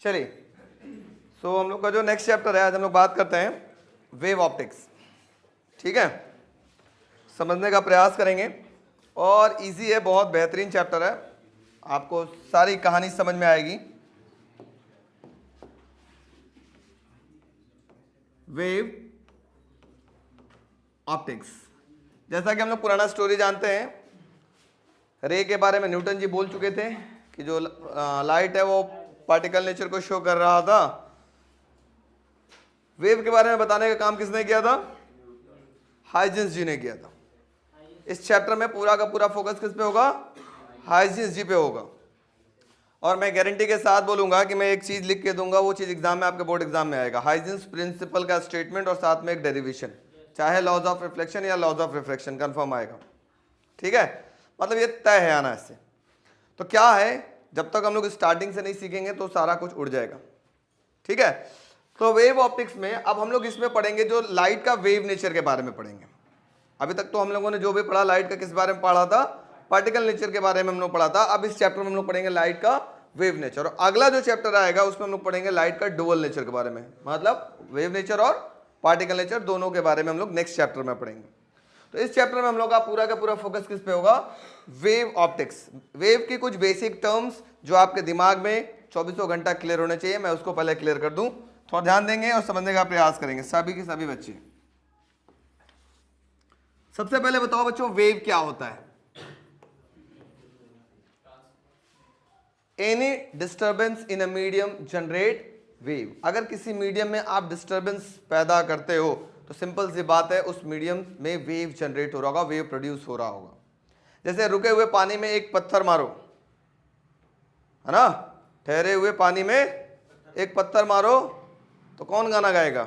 चलिए, सो हम लोग का जो नेक्स्ट चैप्टर है, आज हम लोग बात करते हैं वेव ऑप्टिक्स। ठीक है, समझने का प्रयास करेंगे और इजी है, बहुत बेहतरीन चैप्टर है, आपको सारी कहानी समझ में आएगी। वेव ऑप्टिक्स, जैसा कि हम लोग पुराना स्टोरी जानते हैं, रे के बारे में न्यूटन जी बोल चुके थे कि जो लाइट है वो पार्टिकल नेचर को शो कर रहा था। वेव के बारे में बताने का काम किसने किया था? हाइजेंस जी ने किया था। इस चैप्टर में पूरा का पूरा फोकस किस पे होगा? हाइजेंस जी पे होगा। और मैं गारंटी के साथ बोलूंगा कि मैं एक चीज लिख के दूंगा, वो चीज एग्जाम में, आपके बोर्ड एग्जाम में आएगा। हाइजेंस प्रिंसिपल का स्टेटमेंट और साथ में एक डेरिवेशन, चाहे लॉज ऑफ रिफ्लेक्शन या लॉज ऑफ रिफ्रैक्शन, कंफर्म आएगा। ठीक है, मतलब ये तय है आना इससे। तो क्या है, जब तक हम लोग स्टार्टिंग से नहीं सीखेंगे तो सारा कुछ उड़ जाएगा। ठीक है, तो वेव ऑप्टिक्स में अब हम लोग इसमें पढ़ेंगे जो लाइट का वेव नेचर के बारे में पढ़ेंगे। अभी तक तो हम लोगों ने जो भी पढ़ा लाइट का किस बारे में पढ़ा था? पार्टिकल नेचर के बारे में हम लोग पढ़ा था। अब इस चैप्टर में हम लोग पढ़ेंगे लाइट का वेव नेचर, और अगला जो चैप्टर आएगा उसमें हम लोग पढ़ेंगे लाइट का डुअल नेचर के बारे में, मतलब वेव नेचर और पार्टिकल नेचर दोनों के बारे में हम लोग नेक्स्ट चैप्टर में पढ़ेंगे। तो इस चैप्टर में हम लोग का पूरा फोकस किस पे होगा? Wave optics. वेव की कुछ बेसिक टर्म्स जो आपके दिमाग में 24 घंटा क्लियर होने चाहिए, मैं उसको पहले क्लियर कर दूं। थोड़ा ध्यान देंगे और समझने का प्रयास करेंगे सभी के सभी बच्चे। सबसे पहले बताओ बच्चों, वेव क्या होता है? Any disturbance in a medium generate wave. अगर किसी मीडियम में आप डिस्टर्बेंस पैदा करते हो तो सिंपल सी बात है, उस मीडियम में वेव जनरेट हो रहा होगा, वेव प्रोड्यूस हो रहा होगा। जैसे रुके हुए पानी में एक पत्थर मारो, है ना, ठहरे हुए पानी में एक पत्थर मारो तो कौन गाना गाएगा?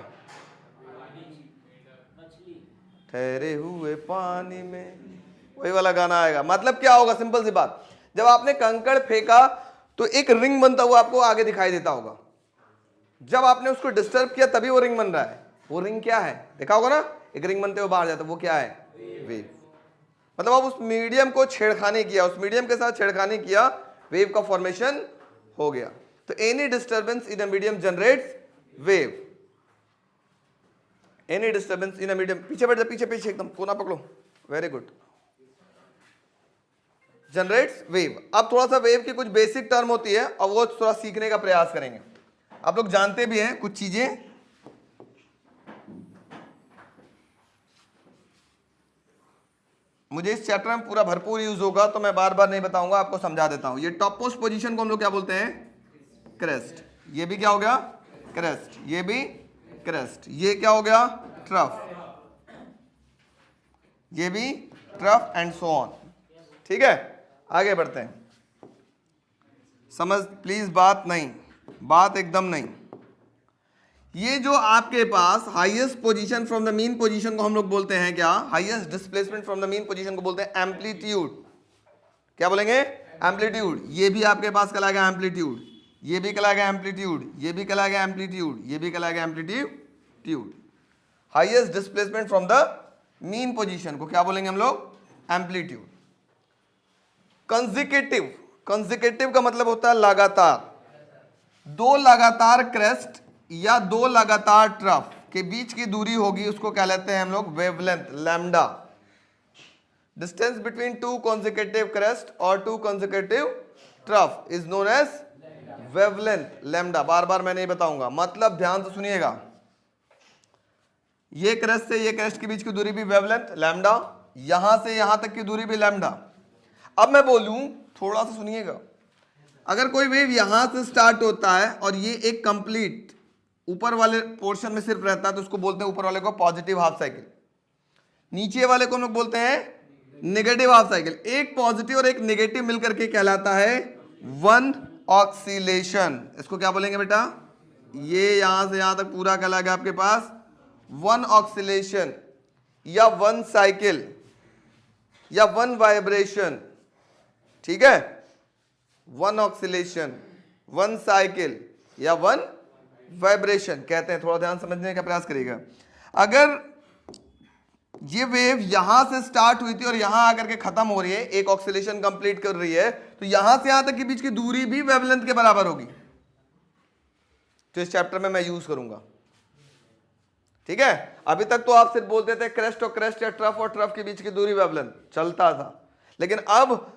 ठहरे हुए पानी में, वही वाला गाना आएगा। मतलब क्या होगा? सिंपल सी बात, जब आपने कंकड़ फेंका तो एक रिंग बनता हुआ आपको आगे दिखाई देता होगा। जब आपने उसको डिस्टर्ब किया तभी वो रिंग बन रहा है। वो रिंग क्या है? देखा होगा ना, एक रिंग बनते हुए बाहर जाता है, वो क्या है? वेव। मतलब अब उस मीडियम को छेड़खानी किया, उस मीडियम के साथ छेड़खानी किया, वेव का फॉर्मेशन हो गया। तो any disturbance in a medium generates wave. Any disturbance in a medium, पीछे बैठ जा, पीछे पीछे एकदम कोना पकड़ो, वेरी गुड, जनरेट्स वेव। अब थोड़ा सा वेव की कुछ बेसिक टर्म होती है, अब वो थोड़ा सीखने का प्रयास करेंगे। आप लोग जानते भी हैं कुछ चीजें, मुझे इस चैप्टर में पूरा भरपूर यूज होगा तो मैं बार बार नहीं बताऊंगा, आपको समझा देता हूं। ये टॉप मोस्ट पोजीशन को हम लोग क्या बोलते हैं? क्रेस्ट। ये भी क्या हो गया? क्रेस्ट। ये भी क्रेस्ट। ये क्या हो गया? ट्रफ। ये भी ट्रफ एंड सो ऑन। ठीक है, आगे बढ़ते हैं। समझ प्लीज, बात नहीं, बात एकदम नहीं। ये जो आपके पास highest position from the mean position को हम लोग बोलते हैं क्या? Highest displacement from the mean position को बोलते हैं एम्पलीट्यूड। क्या बोलेंगे? एम्पलीट्यूड। ये भी आपके पास कहलाएगा एम्पलीट्यूड, ये भी कहलाएगा एम्पलीट्यूड, ये भी कहलाएगा एम्पलीट्यूड, ये भी कहलाएगा amplitude. Highest displacement from the mean position को क्या बोलेंगे हम लोग? एम्पलीट्यूड। कंसेक्यूटिव, कंसेक्यूटिव का मतलब होता है लगातार। दो लगातार क्रेस्ट या दो लगातार ट्रफ के बीच की दूरी होगी, उसको क्या लेते हैं हम लोग? Wavelength, lambda. Distance between two consecutive crest और two consecutive trough is known as wavelength, lambda. बार बार मैं नहीं बताऊंगा, मतलब ध्यान से सुनिएगा। ये क्रेस्ट से ये क्रेस्ट के बीच की दूरी भी वेवलेंथ, लैम्डा। यहां से यहां तक की दूरी भी लैम्डा। अब मैं बोलूं, थोड़ा सा सुनिएगा, अगर कोई वेव यहां से स्टार्ट होता है और ये एक कंप्लीट ऊपर वाले पोर्शन में सिर्फ रहता है तो उसको बोलते हैं ऊपर वाले को पॉजिटिव हाफ साइकिल, नीचे वाले को हम लोग बोलते हैं नेगेटिव हाफ साइकिल। एक पॉजिटिव और एक नेगेटिव मिलकर के कहलाता है वन ऑक्सीलेशन। इसको क्या बोलेंगे बेटा? ये यहां से यहां तक पूरा कहलाएगा आपके पास वन ऑक्सीलेशन या वन साइकिल या वन वाइब्रेशन। ठीक है, वन ऑक्सीलेशन, वन साइकिल या वन वाइब्रेशन कहते हैं। थोड़ा ध्यान समझने का प्रयास करिएगा। अगर ये वेव यहां से स्टार्ट हुई थी और यहां आकर के खत्म हो रही है, एक ऑक्सीलेशन कंप्लीट कर रही है, तो यहां से यहां तक के बीच की दूरी भी वेवलेंथ के बराबर होगी। जो इस चैप्टर में मैं यूज करूंगा। ठीक है, अभी तक तो आप सिर्फ बोलते थे क्रेस्ट और क्रेस्ट या ट्रफ और ट्रफ के बीच की दूरी वेवलेंथ चलता था, लेकिन अब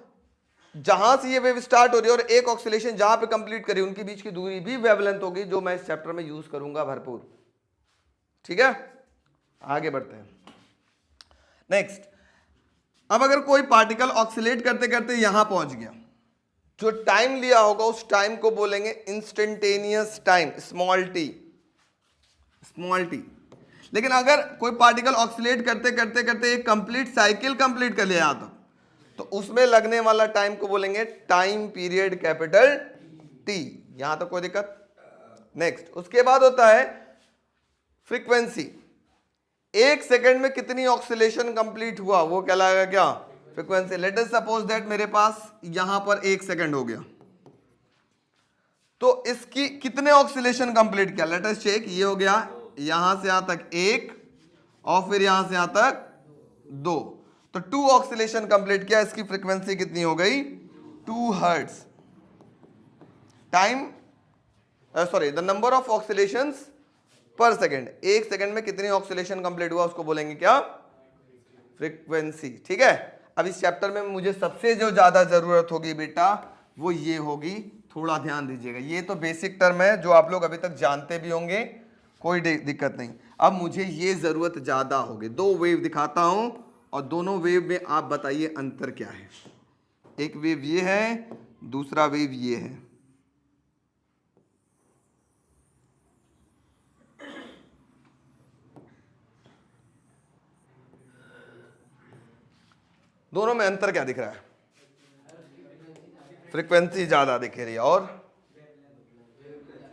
जहां से ये वेव स्टार्ट हो रही है और एक ऑक्सीलेशन जहां पे कंप्लीट करी उनके बीच की दूरी भी वेवलेंथ होगी, जो मैं इस चैप्टर में यूज करूंगा भरपूर। ठीक है, आगे बढ़ते हैं। नेक्स्ट, अब अगर कोई पार्टिकल ऑक्सीलेट करते करते यहां पहुंच गया, जो टाइम लिया होगा उस टाइम को बोलेंगे instantaneous time, small T, small T. लेकिन अगर कोई पार्टिकल ऑक्सीलेट करते करते करते एक कंप्लीट साइकिल कंप्लीट कर लिया तो उसमें लगने वाला टाइम को बोलेंगे टाइम पीरियड कैपिटल टी। यहां तक कोई दिक्कत? नेक्स्ट, उसके बाद होता है फ्रीक्वेंसी। एक सेकंड में कितनी ऑक्सीलेशन कंप्लीट हुआ वो कहलाएगा क्या? Frequency. Let us suppose that मेरे पास यहां पर 1 सेकंड हो गया, तो इसकी कितने ऑक्सीलेशन कंप्लीट किया? Let us check. ये हो गया यहां से यहां तक 1 और फिर यहां से यहां तक 2, तो 2 ऑक्सीलेशन कंप्लीट किया। इसकी फ्रीक्वेंसी कितनी हो गई? 2 hertz. Time sorry the number of oscillations per second. 1 second में कितनी ऑक्सीलेशन कंप्लीट हुआ उसको बोलेंगे क्या? फ्रीक्वेंसी। ठीक है, अब इस चैप्टर में मुझे सबसे जो ज्यादा जरूरत होगी बेटा वो ये होगी, थोड़ा ध्यान दीजिएगा। ये तो बेसिक टर्म है जो आप लोग अभी तक जानते भी होंगे, कोई दिक्कत नहीं। अब मुझे ये जरूरत ज्यादा होगी। 2 वेव दिखाता हूं और दोनों वेव में आप बताइए अंतर क्या है। एक वेव ये है, दूसरा वेव ये है। दोनों में अंतर क्या दिख रहा है? फ्रीक्वेंसी ज्यादा दिख रही है और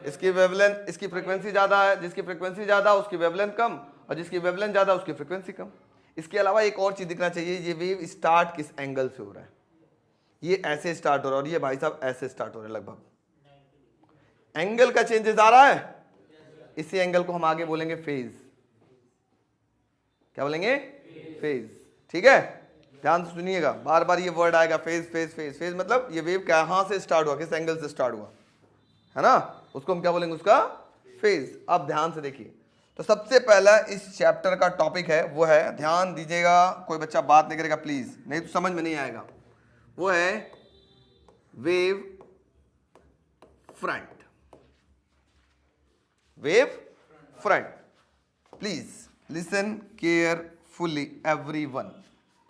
इसकी वेवलेंथ, इसकी फ्रीक्वेंसी ज्यादा है। जिसकी फ्रीक्वेंसी ज्यादा उसकी वेवलेंथ कम, और जिसकी वेवलेंथ ज्यादा उसकी फ्रीक्वेंसी कम। इसके अलावा एक और चीज दिखना चाहिए, ये वेव स्टार्ट किस एंगल से हो रहा है। ये ऐसे स्टार्ट हो रहा है और ये भाई साहब ऐसे स्टार्ट हो रहा है। लगभग एंगल का चेंजेस आ रहा है। इसी एंगल को हम आगे बोलेंगे फेज। क्या बोलेंगे? फेज। ठीक है, ध्यान से सुनिएगा, बार बार ये वर्ड आएगा, फेज फेज फेज फेज। मतलब ये वेव कहां से स्टार्ट हुआ, किस एंगल से स्टार्ट हुआ, है ना, उसको हम क्या बोलेंगे? उसका फेज। अब ध्यान से देखिए, तो सबसे पहला इस चैप्टर का टॉपिक है वो है, ध्यान दीजिएगा, कोई बच्चा बात नहीं करेगा प्लीज, नहीं तो समझ में नहीं आएगा। वो है wave front. Wave front. Please listen carefully everyone.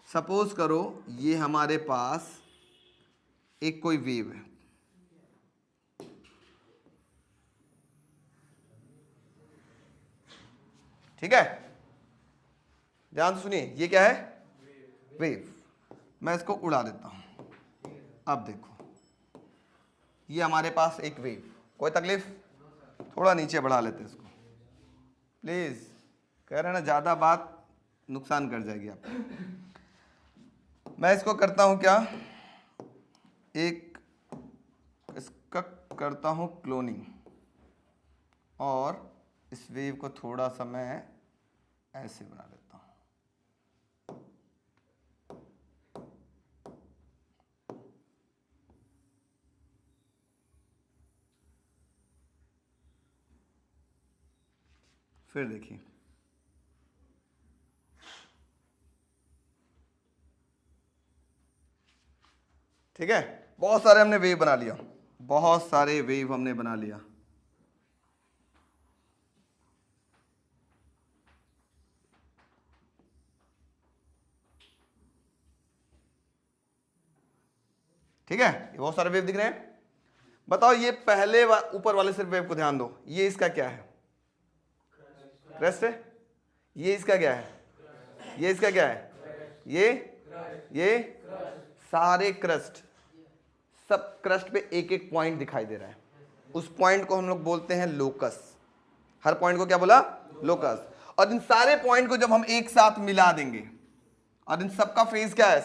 Suppose करो ये हमारे पास एक कोई वेव है, ठीक है, ध्यान से सुनिए। ये क्या है? वेव। मैं इसको उड़ा देता हूं। अब देखो, ये हमारे पास एक वेव, कोई तकलीफ? थोड़ा नीचे बढ़ा लेते इसको प्लीज, कह रहे ना ज्यादा बात नुकसान कर जाएगी आपको। मैं इसको करता हूं क्या, एक इसका करता हूं क्लोनिंग, और इस वेव को थोड़ा सा मैं ऐसे बना देता हूं। फिर देखिए, ठीक है, बहुत सारे हमने वेव बना लिया, बहुत सारे वेव हमने बना लिया। ठीक है, ये बहुत सारे वेव दिख रहे हैं। बताओ, ये पहले ऊपर वाले सिर्फ वेव को ध्यान दो, ये इसका क्या है? क्रेस्ट है। ये इसका क्या है? ये इसका क्या है? ये सारे क्रस्ट, सब क्रस्ट पे एक एक पॉइंट दिखाई दे रहा है। उस पॉइंट को हम लोग बोलते हैं लोकस। हर पॉइंट को क्या बोला? लोकस। और इन सारे पॉइंट को जब हम एक साथ मिला देंगे, और इन सबका फेज क्या है?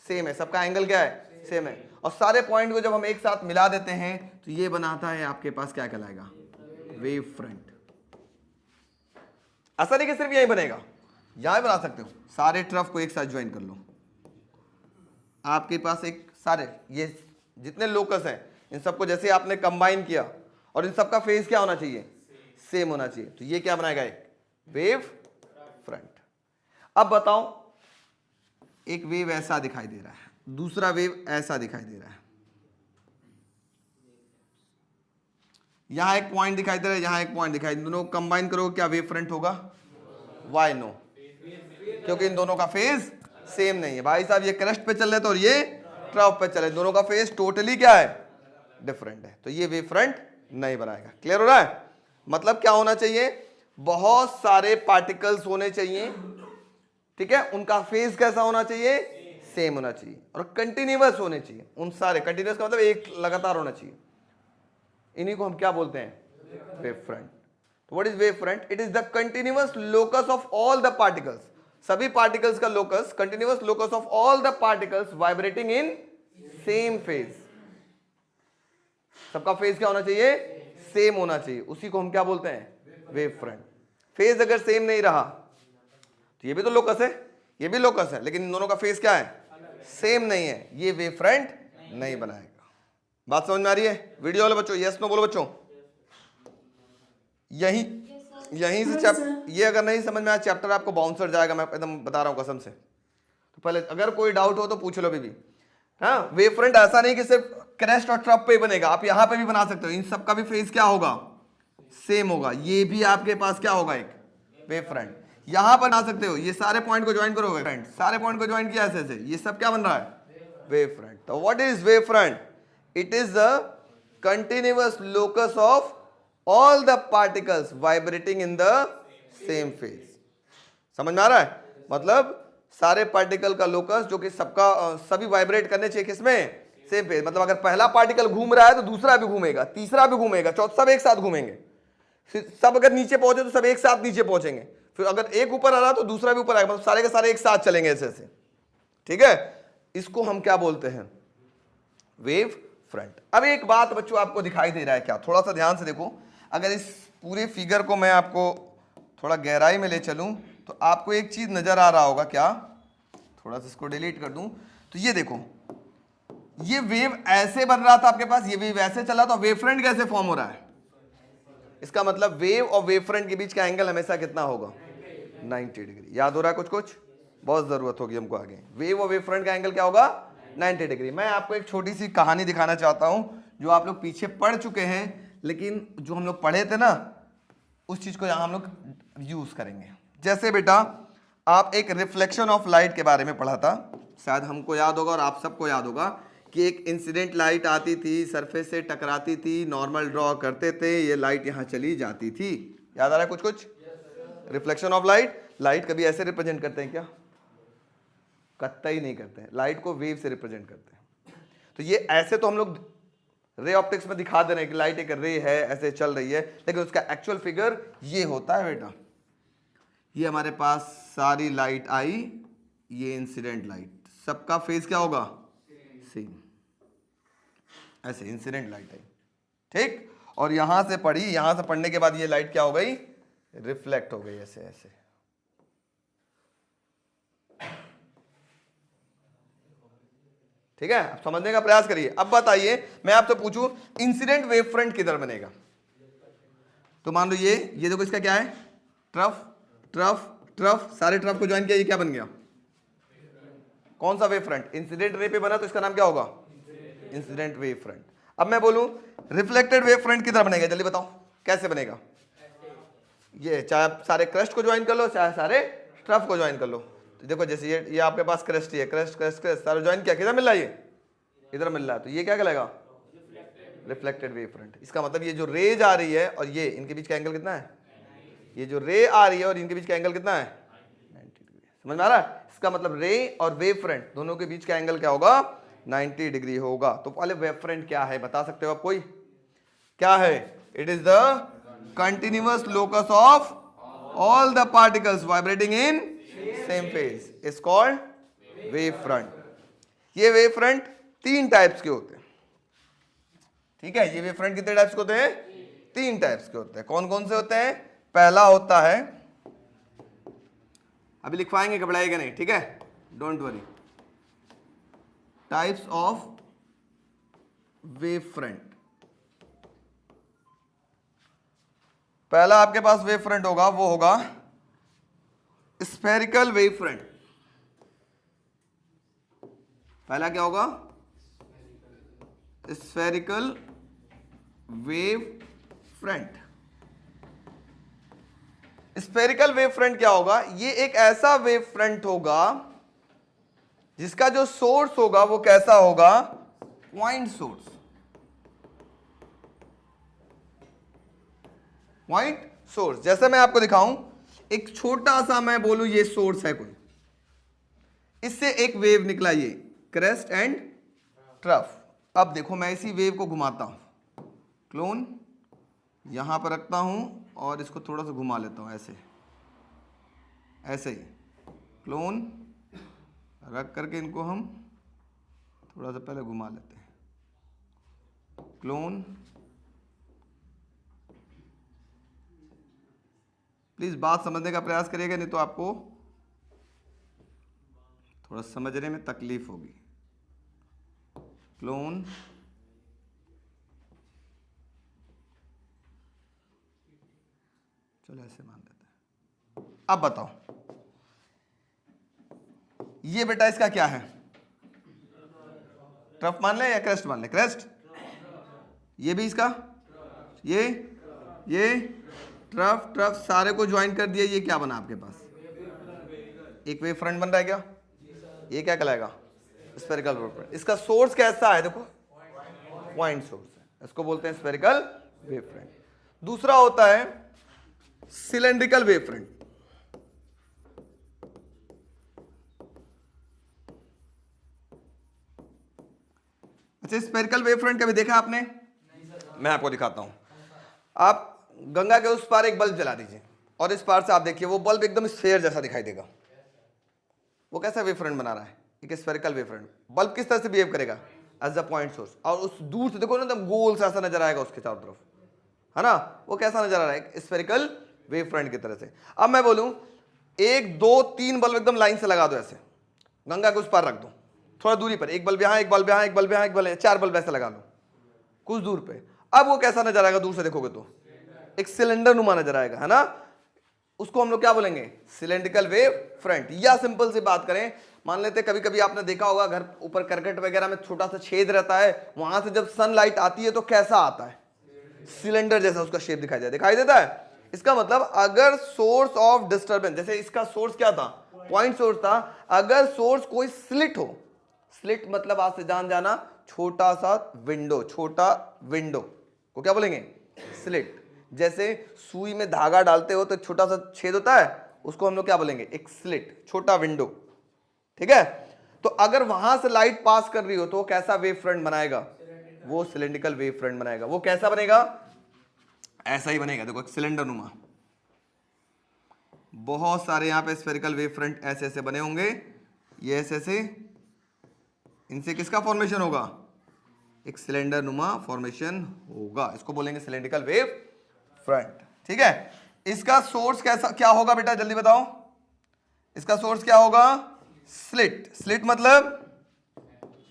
सेम है। सबका एंगल क्या है? सेम है। और सारे पॉइंट को जब हम एक साथ मिला देते हैं तो ये बनाता है आपके पास क्या कहलाएगा? Wave front. ऐसा नहीं कि सिर्फ यही बनेगा, यहां बना सकते हो। सारे ट्रफ को एक साथ ज्वाइन कर लो, आपके पास एक सारे ये जितने लोकस हैं इन सबको जैसे आपने कंबाइन किया, और इन सबका फेज क्या होना चाहिए? सेम होना चाहिए। तो ये क्या बनाएगा, एक वेव फ्रंट। अब बताओ, एक वेव ऐसा दिखाई दे रहा है, दूसरा वेव ऐसा दिखाई दे रहा है, यहां एक पॉइंट दिखाई दे रहा है, यहां एक पॉइंट दिखाई, दोनों कंबाइन करो, क्या वेव फ्रंट होगा? Why no? क्योंकि इन दोनों का फेज सेम नहीं है भाई साहब। ये क्रेस्ट पे चल रहे थे और ये ट्रफ पे चले, दोनों का फेज टोटली क्या है, डिफरेंट है। तो ये वेव फ्रंट नहीं बनाएगा। क्लियर हो रहा है? मतलब क्या होना चाहिए, बहुत सारे पार्टिकल्स होने चाहिए, ठीक है, उनका फेज कैसा होना चाहिए, सेम होना चाहिए, और कंटिन्यूअस होने चाहिए। उन सारे कंटिन्यूअस का मतलब एक लगातार होना चाहिए। इन्हीं को हम क्या बोलते हैं, वेव फ्रंट। तो what is wave front? It is the continuous locus of all the particles, सभी पार्टिकल्स का locus, continuous locus of all the particles vibrating in same phase. सबका फेज क्या होना चाहिए, सेम होना चाहिए, उसी को हम क्या बोलते हैं, वेव फ्रंट। फेज अगर सेम नहीं रहा तो ये भी तो लोकस है, ये भी लोकस है, लेकिन इन दोनों का फेज क्या है, सेम नहीं है, ये वेव फ्रंट नहीं बनाएगा। बात समझ में आ रही है? वीडियो वाले बच्चों यस नो बोलो बच्चों। यहीं से ये अगर नहीं समझ में आया चैप्टर आपको बाउंसर जाएगा, मैं एकदम बता रहा हूं कसम से। तो पहले अगर कोई डाउट हो तो पूछ लो भी। हाँ, वेव फ्रंट ऐसा नहीं कि सिर्फ क्रेस्ट और ट्रफ पे ही बनेगा, आप यहां पे भी बना सकते हो। इन सब का भी फेज क्या होगा, सेम होगा। ये भी आपके पास क्या होगा, एक वेव फ्रंट। यहां पर बना सकते हो, ये सारे पॉइंट को ज्वाइन करोगे फ्रेंड, सारे पॉइंट को ज्वाइन किया ऐसे ऐसे, ये सब क्या बन रहा है, वेव फ्रंट। तो what is wave front? It is the continuous locus of all the particles vibrating in the same phase. समझ में आ रहा है? मतलब सारे पार्टिकल का लोकस जो कि सबका सभी वाइब्रेट करने चाहिए, किसमें, सेम फेज। मतलब अगर पहला पार्टिकल घूम रहा है तो दूसरा भी घूमेगा, तीसरा भी घूमेगा, चौथा, सब एक साथ घूमेंगे। सब अगर नीचे पहुंचे तो सब एक साथ नीचे पहुंचेंगे, फिर अगर एक ऊपर आ रहा तो दूसरा भी ऊपर आएगा, मतलब सारे के सारे एक साथ चलेंगे ऐसे ऐसे। ठीक है, इसको हम क्या बोलते हैं, वेव फ्रंट। अब एक बात बच्चों आपको दिखाई दे रहा है क्या, थोड़ा सा ध्यान से देखो। अगर इस पूरे फिगर को मैं आपको थोड़ा गहराई में ले चलूं तो आपको एक चीज नजर आ रहा होगा क्या, थोड़ा सा इसको डिलीट कर दूं तो ये देखो, ये वेव ऐसे बन रहा था आपके पास, ये वेव ऐसे चला, तो वेव फ्रंट कैसे फॉर्म हो रहा है? इसका मतलब वेव और वेव फ्रंट के बीच का एंगल हमेशा कितना होगा, 90 डिग्री। याद हो रहा है कुछ कुछ? बहुत जरूरत होगी हमको आगे। वेव और वेव फ्रंट का एंगल क्या होगा, 90 डिग्री। मैं आपको एक छोटी सी कहानी दिखाना चाहता हूं जो आप लोग पीछे पढ़ चुके हैं, लेकिन जो हम लोग पढ़े थे ना, उस चीज को यहां हम लोग यूज करेंगे। जैसे बेटा आप एक रिफ्लेक्शन ऑफ लाइट के बारे में पढ़ा था, शायद हमको याद होगा और आप सबको याद होगा कि एक इंसिडेंट लाइट आती थी, सरफेस से टकराती थी, नॉर्मल ड्रॉ करते थे, ये लाइट यहां चली जाती थी। याद आ रहा है कुछ कुछ? Reflection of light. लाइट कभी ऐसे रिप्रेजेंट करते हैं क्या? कतई नहीं करते हैं, लाइट को वेव से रिप्रेजेंट करते हैं। तो ये ऐसे तो हम लोग रे ऑप्टिक्स में दिखा दे रहे हैं कि लाइट एक रे है, ऐसे चल रही है, लेकिन उसका एक्चुअल फिगर ये होता है बेटा। ये हमारे पास सारी लाइट आई, ये इंसिडेंट लाइट, सबका फेज क्या होगा, सेम, ऐसे इंसिडेंट लाइट आई, ठीक। और यहां से पड़ी, यहां से पढ़ने के बाद ये लाइट क्या हो गई, रिफ्लेक्ट हो गई ऐसे ऐसे। ठीक है, अब समझने का प्रयास करिए। अब बताइए, मैं आपसे पूछूं इंसिडेंट वेव फ्रंट किधर बनेगा? तो मान लो ये देखो, इसका क्या है, ट्रफ ट्रफ ट्रफ, सारे ट्रफ को ज्वाइन किया, ये क्या बन गया, कौन सा वेव फ्रंट? इंसिडेंट रे पे बना तो इसका नाम क्या होगा, इंसिडेंट वेव फ्रंट। अब मैं बोलूं रिफ्लेक्टेड वेव फ्रंट किधर बनेगा, जल्दी बताओ कैसे बनेगा? ये चाहे सारे क्रस्ट को ज्वाइन कर लो, चाहे सारे ट्रफ को ज्वाइन कर लो। तो देखो जैसे ये आपके पास क्रस्ट ही है, क्रस्ट क्रस्ट क्रस्ट सारे ज्वाइन किया, किधर मिल रहा है, ये इधर मिल रहा है, तो ये क्या कहलाएगा, रिफ्लेक्टेड वेव फ्रंट। इसका मतलब ये जो रेज आ रही है और ये, इनके बीच का एंगल कितना है, ये जो रे आ रही है और इनके बीच का एंगल कितना है, 90 डिग्री। समझ में आ रहा है? इसका मतलब रे और वेव फ्रंट दोनों के बीच का एंगल क्या होगा, 90 डिग्री होगा। तो पहले वेव फ्रंट क्या है बता सकते हो आप कोई, क्या है? It is the continuous locus of all the particles vibrating in same phase, is called wave front. ये वेव फ्रंट 3 टाइप्स के होते हैं, ठीक है। ये वेव फ्रंट कितने टाइप्स के होते हैं, 3 टाइप्स के होते हैं। कौन कौन से होते हैं? पहला होता है, अभी लिखवाएंगे, घबराएगा नहीं, ठीक है, don't worry. Types of wave front. पहला आपके पास वेव फ्रंट होगा वो होगा स्फेरिकल वेव फ्रंट। पहला क्या होगा? Spherical wave front. Spherical wave front क्या होगा? ये एक ऐसा वेव फ्रंट होगा जिसका जो सोर्स होगा वो कैसा होगा? Point source. Point source. जैसे मैं आपको दिखाऊं, एक छोटा सा मैं बोलूं ये सोर्स है कोई, इससे एक वेव निकला, ये क्रेस्ट एंड ट्रफ। अब देखो मैं इसी वेव को घुमाता हूं, क्लोन यहां पर रखता हूं और इसको थोड़ा सा घुमा लेता हूं, ऐसे ऐसे ही क्लोन रख करके इनको हम थोड़ा सा पहले घुमा लेते हैं, क्लोन। प्लीज बात समझने का प्रयास करिएगा, नहीं तो आपको थोड़ा समझने में तकलीफ होगी। क्लोन, चलो ऐसे मान लेते हैं। अब बताओ ये बेटा इसका क्या है? ट्रफ मान ले या क्रेस्ट मान ले? क्रेस्ट। ये भी इसका, ये ट्रफ ट्रफ सारे को ज्वाइन कर दिया, ये क्या बना आपके पास? एक वेव फ्रंट बन रहा है क्या? ये क्या कहलाएगा? Spherical wave front. इसका सोर्स कैसा है? देखो पॉइंट सोर्स है, इसको बोलते हैं स्फेरिकल वेव फ्रंट। दूसरा होता है सिलेंड्रिकल वेव फ्रंट। अच्छा, स्फेरिकल वेव फ्रंट कभी देखा आपने? मैं आपको दिखाता हूं। आप गंगा के उस पार एक बल्ब जला दीजिए और इस पार से आप देखिए वो बल्ब एकदम स्फेयर जैसा दिखाई देगा। वो कैसा वेव फ्रंट बना रहा है? एक स्फेरिकल वेव फ्रंट। बल्ब किस तरह से बिहेव करेगा? As a point source. और उस दूर से देखो ना, एकदम गोल सा ऐसा नजर आएगा उसके चारों तरफ, है ना? वो कैसा नजर आ रहा है? स्फेरिकल वेव फ्रंट की तरह से। अब मैं बोलूं 1 2 3 बल्ब एकदम लाइन से लगा दो, ऐसे गंगा के उस पार रख दो, थोड़ा दूरी पर, एक बल्ब यहां, एक बल्ब यहां, एक बल्ब यहां, एक बल्ब, 4 बल्ब ऐसे लगा लो कुछ दूर पे। अब वो कैसा नजर आएगा? दूर से देखोगे तो एक सिलेंडर नुमा नजर आएगा, है ना? उसको हम लोग क्या बोलेंगे? Cylindrical wave front. या सिंपल से बात करें, मान लेते कभी कभी आपने देखा होगा घर ऊपर करकट वगैरह में छोटा सा छेद रहता है, वहां से जब सनलाइट आती है तो कैसा आता है? सिलेंडर जैसा उसका शेप दिखाई देता है। इसका मतलब अगर सोर्स ऑफ डिस्टर्बेंस, जैसे इसका सोर्स क्या था? पॉइंट सोर्स था। अगर सोर्स कोई स्लिट हो, स्लिट मतलब आज से जान जाना छोटा सा विंडो, छोटा विंडो को क्या बोलेंगे? स्लिट। जैसे सुई में धागा डालते हो तो छोटा सा छेद होता है, उसको हम लोग क्या बोलेंगे? एक स्लिट, छोटा विंडो। ठीक है? तो अगर वहां से लाइट पास कर रही हो तो कैसा वेव फ्रंट बनाएगा? वो सिलेंड्रिकल वेव फ्रंट बनाएगा। वो कैसा बनेगा? ऐसा ही बनेगा, देखो सिलेंडर नुमा। बहुत सारे यहां पे स्फेरिकल वेव फ्रंट ऐसे ऐसे बने होंगे, ये ऐसे ऐसे। इनसे किसका फॉर्मेशन होगा? एक सिलेंडर नुमा फॉर्मेशन होगा। इसको बोलेंगे सिलेंड्रिकल वेव फ्रंट। ठीक है? इसका सोर्स कैसा क्या होगा बेटा? जल्दी बताओ। इसका सोर्स क्या होगा? स्लिट। स्लिट मतलब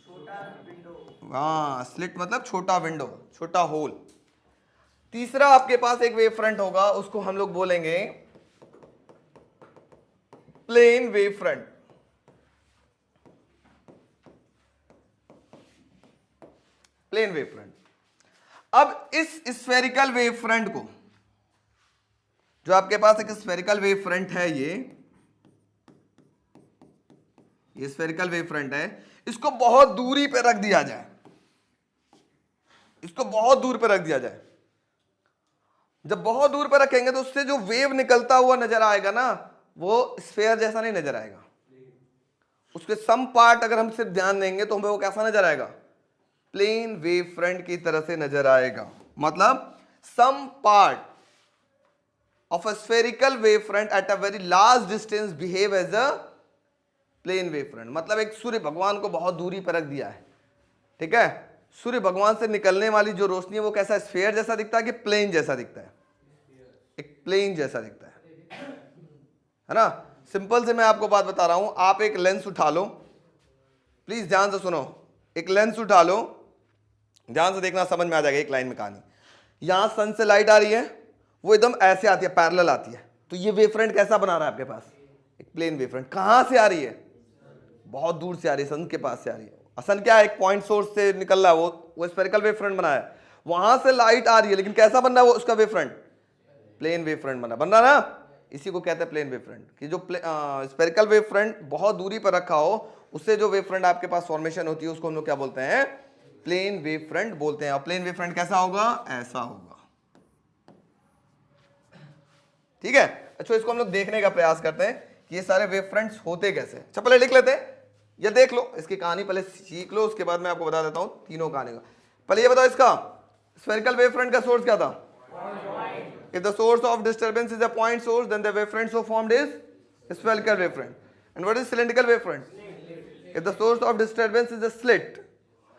छोटा विंडो। हाँ, स्लिट मतलब छोटा विंडो, छोटा होल। तीसरा आपके पास एक वेव फ्रंट होगा, उसको हम लोग बोलेंगे plane wave front. Plane wave front. अब इस स्फेरिकल वेव फ्रंट को, जो आपके पास एक स्फेरिकल वेव फ्रंट है, ये स्फेरिकल वेव फ्रंट है, इसको बहुत दूरी पे रख दिया जाए, इसको बहुत दूर पे रख दिया जाए। जब बहुत दूर पे रखेंगे तो उससे जो वेव निकलता हुआ नजर आएगा ना, वो स्फेयर जैसा नहीं नजर आएगा। उसके सम पार्ट अगर हम सिर्फ ध्यान देंगे तो हमें वो कैसा नजर आएगा? प्लेन वेव फ्रंट की तरह से नजर आएगा। मतलब some part of a spherical wave front at a very large distance behave as a plane wave front. मतलब एक सूर्य भगवान को बहुत दूरी पर रख दिया है, ठीक है? सूर्य भगवान से निकलने वाली जो रोशनी है वो कैसा? स्फेयर जैसा दिखता है कि प्लेन जैसा दिखता है? एक प्लेन जैसा दिखता है ना? सिंपल से मैं आपको बात बता रहा हूं। आप एक लेंस उठा लो, प्लीज ध्यान से सुनो। एक लेंस उठा लो, ध्यान से देखना, समझ में आ जाएगा एक लाइन में कहानी। यहां सन से लाइट आ रही है, वो एकदम ऐसे आती है, पैरेलल आती है। तो ये वेव फ्रंट कैसा बना रहा है आपके पास? एक प्लेन वेव फ्रंट। कहां से आ रही है? बहुत दूर से आ रही है, सन के पास से आ रही है। सन क्या है? एक पॉइंट सोर्स से निकल रहा है, वो स्फेरिकल वेव फ्रंट बनाया है, वहां से लाइट आ रही है, लेकिन कैसा बन रहा है वो उसका wave front? Plane wave front बन रहा ना। इसी को कहते हैं प्लेन वेव फ्रंट, कि जो स्फेरिकल वेव फ्रंट बहुत दूरी पर रखा हो, उससे जो वेव फ्रंट आपके पास फॉर्मेशन होती है उसको हम लोग क्या बोलते हैं? प्लेन वेव फ्रंट बोलते हैं। और प्लेन वेव फ्रंट कैसा होगा? ऐसा होगा। ठीक है। अच्छा, इसको हम लोग देखने का प्रयास करते हैं कि ये सारे वेव फ्रंट्स होते कैसे। अच्छा, पहले लिख लेते हैं या देख लो इसकी कहानी, पहले सीख लो, उसके बाद मैं आपको बता देता हूं तीनों कहानी का। पहले ये बताओ, इसका स्फेरिकल वेव फ्रंट का सोर्स क्या था? If the source of disturbance is a point source, then the wavefront so formed is spherical wavefront. And what is cylindrical wavefront? If the source of disturbance is a slit,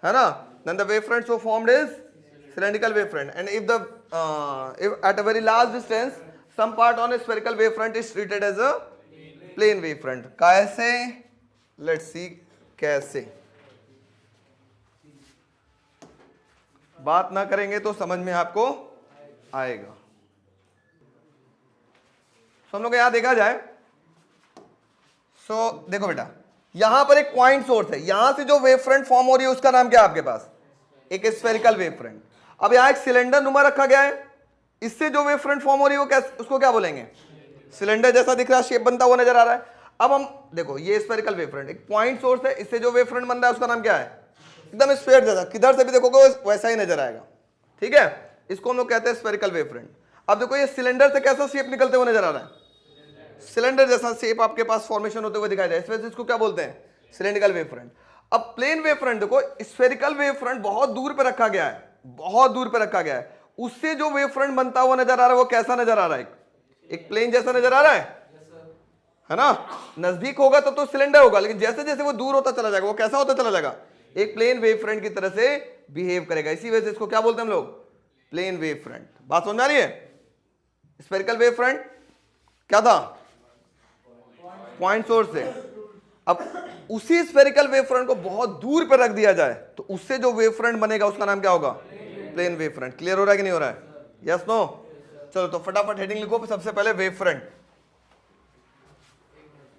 है ना, then the wavefront so formed is cylindrical wavefront. And if at a very large distance, some part on a spherical wavefront is treated as a plane wavefront. कैसे? Let's see कैसे। बात ना करेंगे तो समझ में आपको आएगा। हम लोग यहां देखा जाए, देखो बेटा, यहां पर एक पॉइंट सोर्स है, यहां से जो वेव फ्रंट फॉर्म हो रही है उसका नाम क्या है आपके पास? एक स्फेरिकल वेव फ्रंट। अब यहां एक सिलेंडर नुमा रखा गया है, इससे जो वेव फ्रंट फॉर्म हो रही है उसको क्या बोलेंगे? सिलेंडर जैसा दिख रहा है, शेप बनता हुआ नजर आ रहा है। अब हम देखो, ये स्फेरिकल वेव फ्रंट एक पॉइंट सोर्स है, इससे जो वेव फ्रंट बन रहा है उसका नाम क्या है? एकदम स्फीयर जैसा, किधर से भी देखोगे वैसा ही नजर आएगा। ठीक है, इसको हम लोग कहते हैं स्फेरिकल वेव फ्रंट। अब देखो, ये सिलेंडर से कैसा शेप निकलते हुए नजर आ रहा है? सिलेंडर जैसा शेप आपके पास फॉर्मेशन होते हुए दिखाई दे, इस वजह से इसको क्या बोलते हैं? Cylindrical wave front. अब प्लेन वेव फ्रंट देखो, स्फेरिकल वेव फ्रंट बहुत दूर पे रखा गया है, बहुत दूर पे रखा गया है, उससे जो वेव फ्रंट बनता हुआ नजर आ रहा है वो कैसा नजर आ रहा है? एक प्लेन जैसा नजर आ रहा है ना। नजदीक होगा तो सिलेंडर होगा, लेकिन जैसे जैसे वो दूर होता चला जाएगा वो कैसा होता चला जाएगा? एक प्लेन वेव फ्रंट की तरह से बिहेव करेगा। इसी वजह से इसको क्या बोलते हैं हम लोग? Plane wave front. बात समझ आ रही है? स्फेरिकल वेव फ्रंट क्या था? पॉइंट सोर्स से। अब उसी स्फेरिकल वेव फ्रंट को बहुत दूर पर रख दिया जाए तो उससे जो वेव फ्रंट बनेगा उसका नाम क्या होगा? Plane wave front. क्लियर हो रहा है कि नहीं हो रहा है? Yes no? चलो तो फटाफट हेडिंग लिखो। सबसे पहले वेव फ्रंट,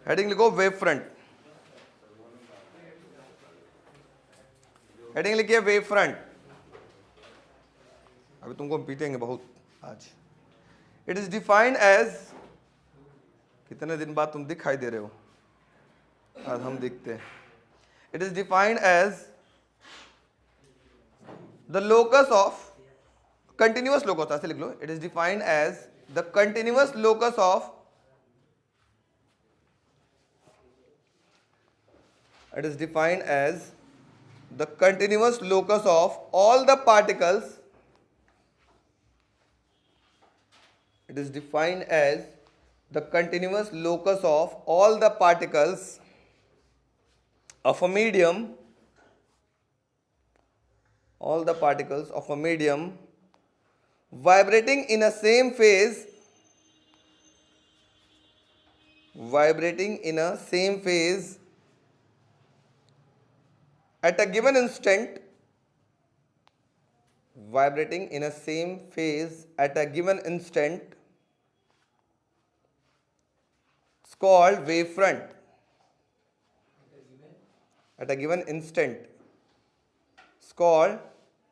हेडिंग लिखो वेव फ्रंट। हेडिंग लिखिए वेव फ्रंट। अभी तुमको पीटेंगे बहुत आज। इट इज डिफाइंड एज, कितने दिन बाद तुम दिखाई दे रहे हो, आज हम दिखते हैं। It is defined as the locus of continuous locus, ऐसे लिख लो। It is defined as the continuous locus of, it is defined as the continuous locus of all the particles. It is defined as the continuous locus of all the particles of a medium, all the particles of a medium vibrating in a same phase, vibrating in a same phase at a given instant, vibrating in a same phase at a given instant, it's called wave front. At a given instant, it's called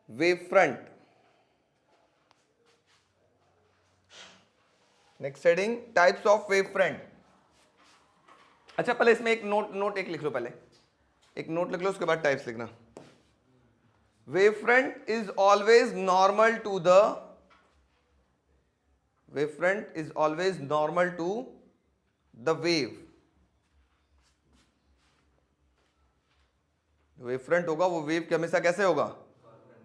wave front. Next heading, types of wave front. अच्छा, पहले इसमें एक note एक लिख लो, पहले एक note लिख लो, उसके बाद टाइप्स लिखना। Wave front is always normal to the, wave front is always normal to the wave. Wave front होगा वो वेव के हमेशा कैसे होगा?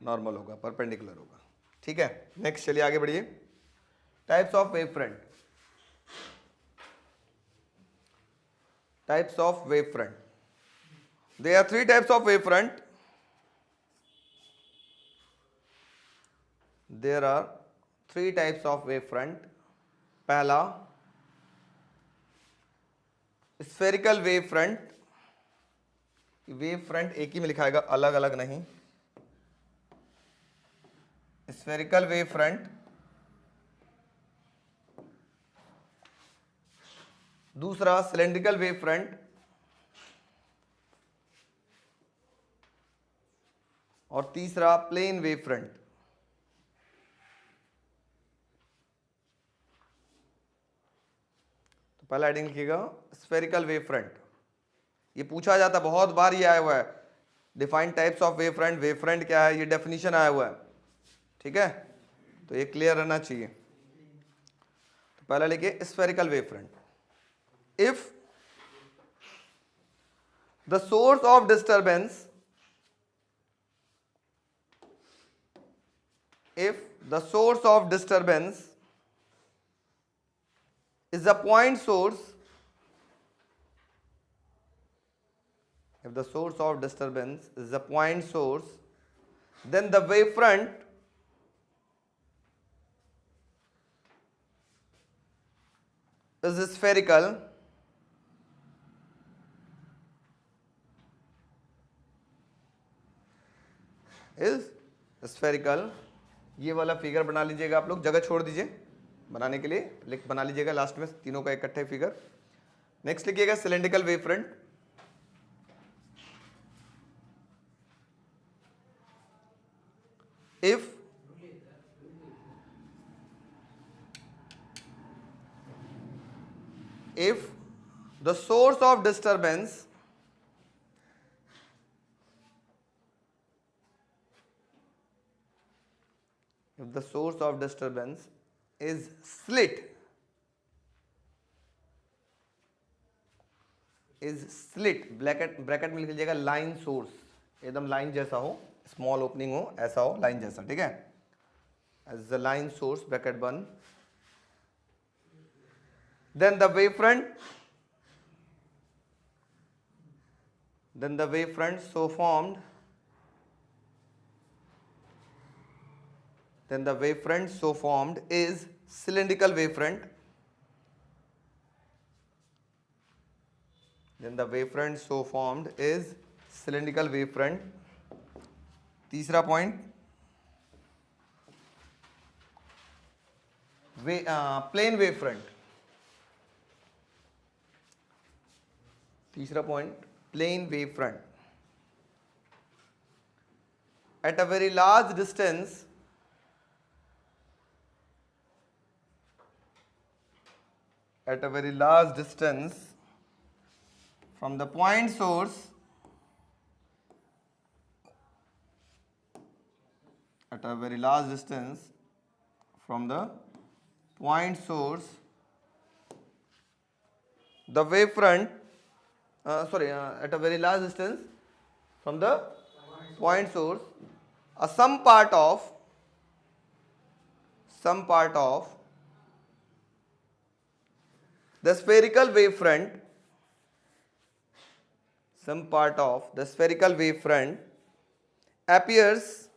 नॉर्मल होगा, परपेंडिकुलर होगा। ठीक है, नेक्स्ट चलिए आगे बढ़िए। Types of wave front, types of wave front. There are three types of wavefront. There are three types of wavefront. पहला spherical wavefront. wavefront एक ही में लिखाएगा, अलग अलग नहीं। spherical wavefront दूसरा सिलेंड्रिकल वेव फ्रंट, और तीसरा प्लेन वेव फ्रंट। तो पहला हेडिंग लिखिएगा स्फेरिकल वेव फ्रंट। ये पूछा जाता, बहुत बार ये आया हुआ है, defined types of wave front क्या है, ये डेफिनेशन आया हुआ है, ठीक है, तो ये क्लियर रहना चाहिए। तो पहला लिखिए spherical wave front. If the source of disturbance, if the source of disturbance is a point source, if the source of disturbance is a point source, then the wavefront is spherical, ये वाला figure बना लीजिएगा, आप लोग जगह छोड़ दीजिए बनाने के लिए, बना लीजिएगा लास्ट में तीनों का इकट्ठे फिगर। नेक्स्ट लिखिएगा cylindrical wave front. if the source of disturbance is slit, bracket में लिख लीजिएगा लाइन सोर्स, एकदम लाइन जैसा हो, स्मॉल ओपनिंग हो, ऐसा हो, लाइन जैसा, ठीक है, as the line source bracket बन, then the wavefront so formed, is cylindrical wavefront. तीसरा पॉइंट प्लेन वेव फ्रंट। तीसरा point plane wave front. At a very large distance, from the point source, the wavefront, at a very large distance from the point source, some part of the spherical wavefront, appears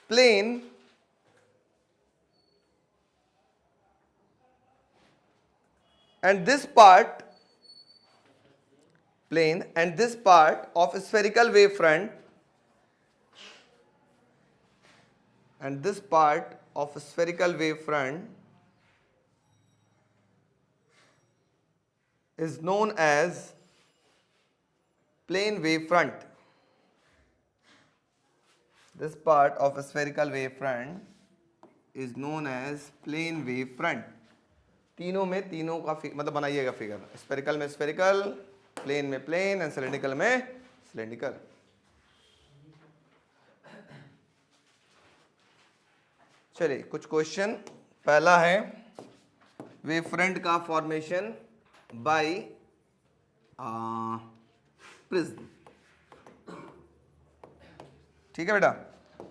plane and this part of spherical wavefront is known as plane wavefront. This part of a spherical wavefront is known as plane wavefront. तीनों का मतलब बनाइएगा figure, spherical में spherical, plane में plane and cylindrical में cylindrical. चलिए कुछ question. पहला है वेवफ्रंट का फॉर्मेशन बाय प्रिज्म, ठीक है बेटा।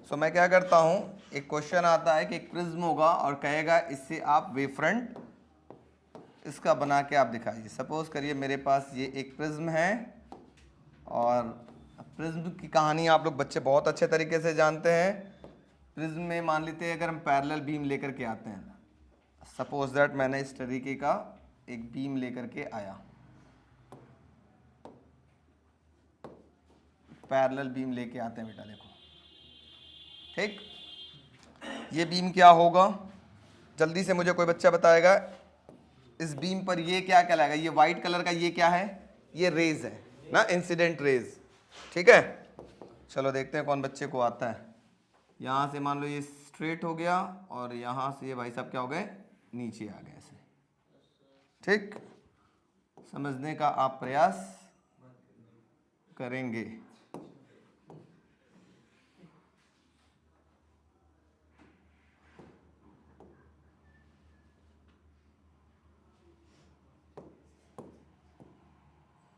सो मैं क्या करता हूं, एक क्वेश्चन आता है कि एक प्रिज्म होगा और कहेगा इससे आप वेवफ्रंट इसका बना के आप दिखाइए। सपोज करिए मेरे पास ये एक प्रिज्म है और प्रिज्म की कहानी आप लोग बच्चे बहुत अच्छे तरीके से जानते हैं। प्रिज्म में मान लेते हैं अगर हम पैरेलल बीम लेकर के आते हैं, सपोज दैट मैंने इस तरीके का एक बीम लेकर के आया, पैरेलल बीम लेके आते हैं बेटा, देखो ठीक। ये बीम क्या होगा, जल्दी से मुझे कोई बच्चा बताएगा। इस बीम पर ये क्या कहलाएगा, ये वाइट कलर का ये क्या है, ये रेज है ना, इंसिडेंट रेज। ठीक है, चलो देखते हैं कौन बच्चे को आता है। यहाँ से मान लो ये स्ट्रेट हो गया और यहाँ से ये भाई साहब क्या हो गए, नीचे आ गए ऐसे। ठीक, समझने का आप प्रयास करेंगे।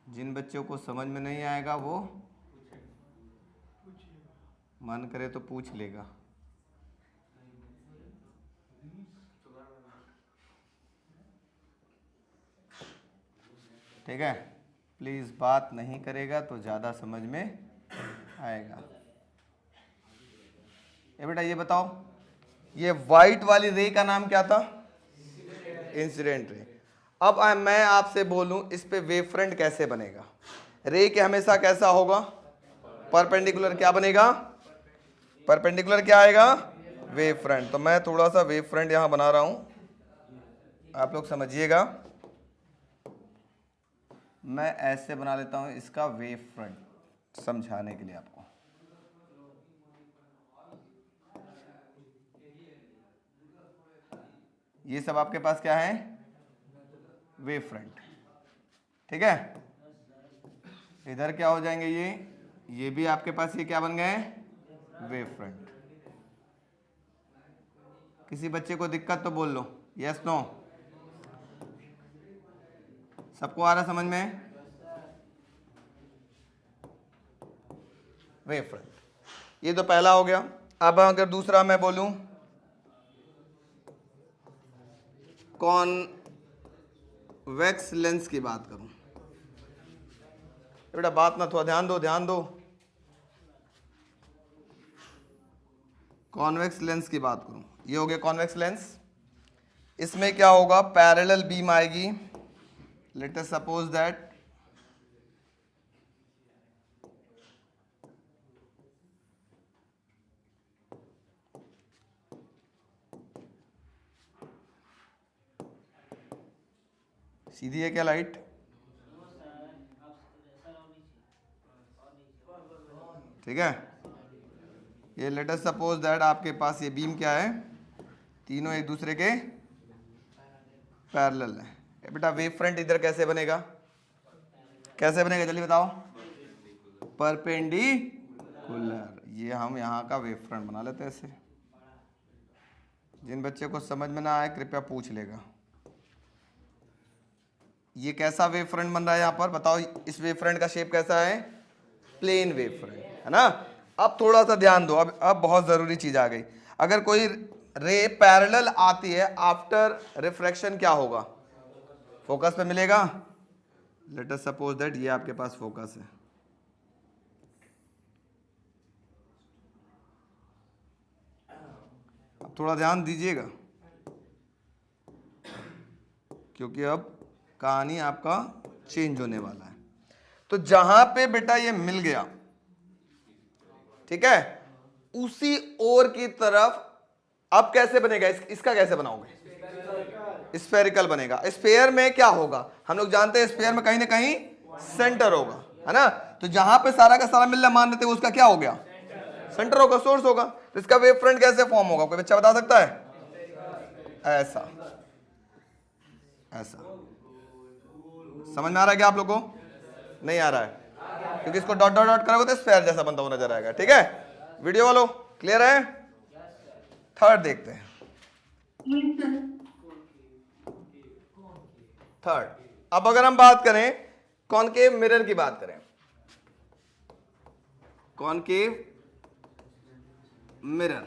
जिन बच्चों को समझ में नहीं आएगा वो मन करे तो पूछ लेगा। ठीक है, प्लीज बात नहीं करेगा तो ज़्यादा समझ में आएगा। ये बेटा ये बताओ, ये वाइट वाली रे का नाम क्या था, इंसिडेंट रे। अब मैं आपसे बोलूं इस पे वेव फ्रंट कैसे बनेगा। रे के हमेशा कैसा होगा, परपेंडिकुलर। क्या बनेगा, परपेंडिकुलर। क्या आएगा, वेव फ्रंट। तो मैं थोड़ा सा वेव फ्रंट यहां बना रहा हूं, आप लोग समझिएगा। मैं ऐसे बना लेता हूं इसका वेव फ्रंट समझाने के लिए आपको। ये सब आपके पास क्या है, वेव फ्रंट। ठीक है, इधर क्या हो जाएंगे ये भी आपके पास ये क्या बन गए, वेव फ्रंट। किसी बच्चे को दिक्कत तो बोल लो, यस नो। सबको आ रहा समझ में, वेव फ्रंट। ये तो पहला हो गया। अब अगर दूसरा मैं बोलूं कॉन्वेक्स लेंस की बात करूं, बेटा बात ना थोड़ा ध्यान दो, ध्यान दो। कॉन्वेक्स लेंस की बात करूं, ये हो गया कॉन्वेक्स लेंस। इसमें क्या होगा, पैरेलल बीम आएगी। लेट अस सपोज दैट सीधी है क्या लाइट, ठीक है। ये लेट अस सपोज दैट आपके पास ये बीम क्या है, तीनों एक दूसरे के पैरेलल है। बेटा वेव फ्रंट इधर कैसे बनेगा, कैसे बनेगा जल्दी बताओ, परपेंडिकुलर। ये हम यहाँ का वेव फ्रंट बना लेते हैं ऐसे। जिन बच्चे को समझ में ना आए कृपया पूछ लेगा। ये कैसा वेव फ्रंट बन रहा है यहाँ पर बताओ, इस वेव फ्रंट का शेप कैसा है, प्लेन वेव फ्रंट है ना। अब थोड़ा सा ध्यान दो, अब बहुत जरूरी चीज आ गई। अगर कोई रे पैरेलल आती है आफ्टर रिफ्रैक्शन क्या होगा, फोकस पे मिलेगा। लेट अस सपोज दैट ये आपके पास फोकस है, अब थोड़ा ध्यान दीजिएगा क्योंकि अब कहानी आपका चेंज होने वाला है। तो जहां पे बेटा ये मिल गया, ठीक है, उसी ओर की तरफ अब कैसे बनेगा, इसका कैसे बनाओगे, स्फेरिकल बनेगा। स्फेयर में क्या होगा, हम लोग जानते हैं स्फेयर में कहीं ना कहीं सेंटर होगा, है ना। तो जहां पे सारा का सारा मिल रहा मान लेते हैं उसका क्या हो गया, सेंटर होगा, सोर्स होगा। तो इसका वेव फ्रंट कैसे फॉर्म होगा, कोई बच्चा बता सकता है, ऐसा ऐसा। समझ में आ रहा है क्या आप लोग को, नहीं आ रहा है, क्योंकि इसको डॉट डॉट डॉट करोगे तो स्फेयर जैसा बनता हुआ नजर आएगा। ठीक है, वीडियो वालों क्लियर है। थर्ड देखते हैं, थर्ड। अब अगर हम बात करें कॉनकेव मिरर की बात करें, कॉनकेव मिरर,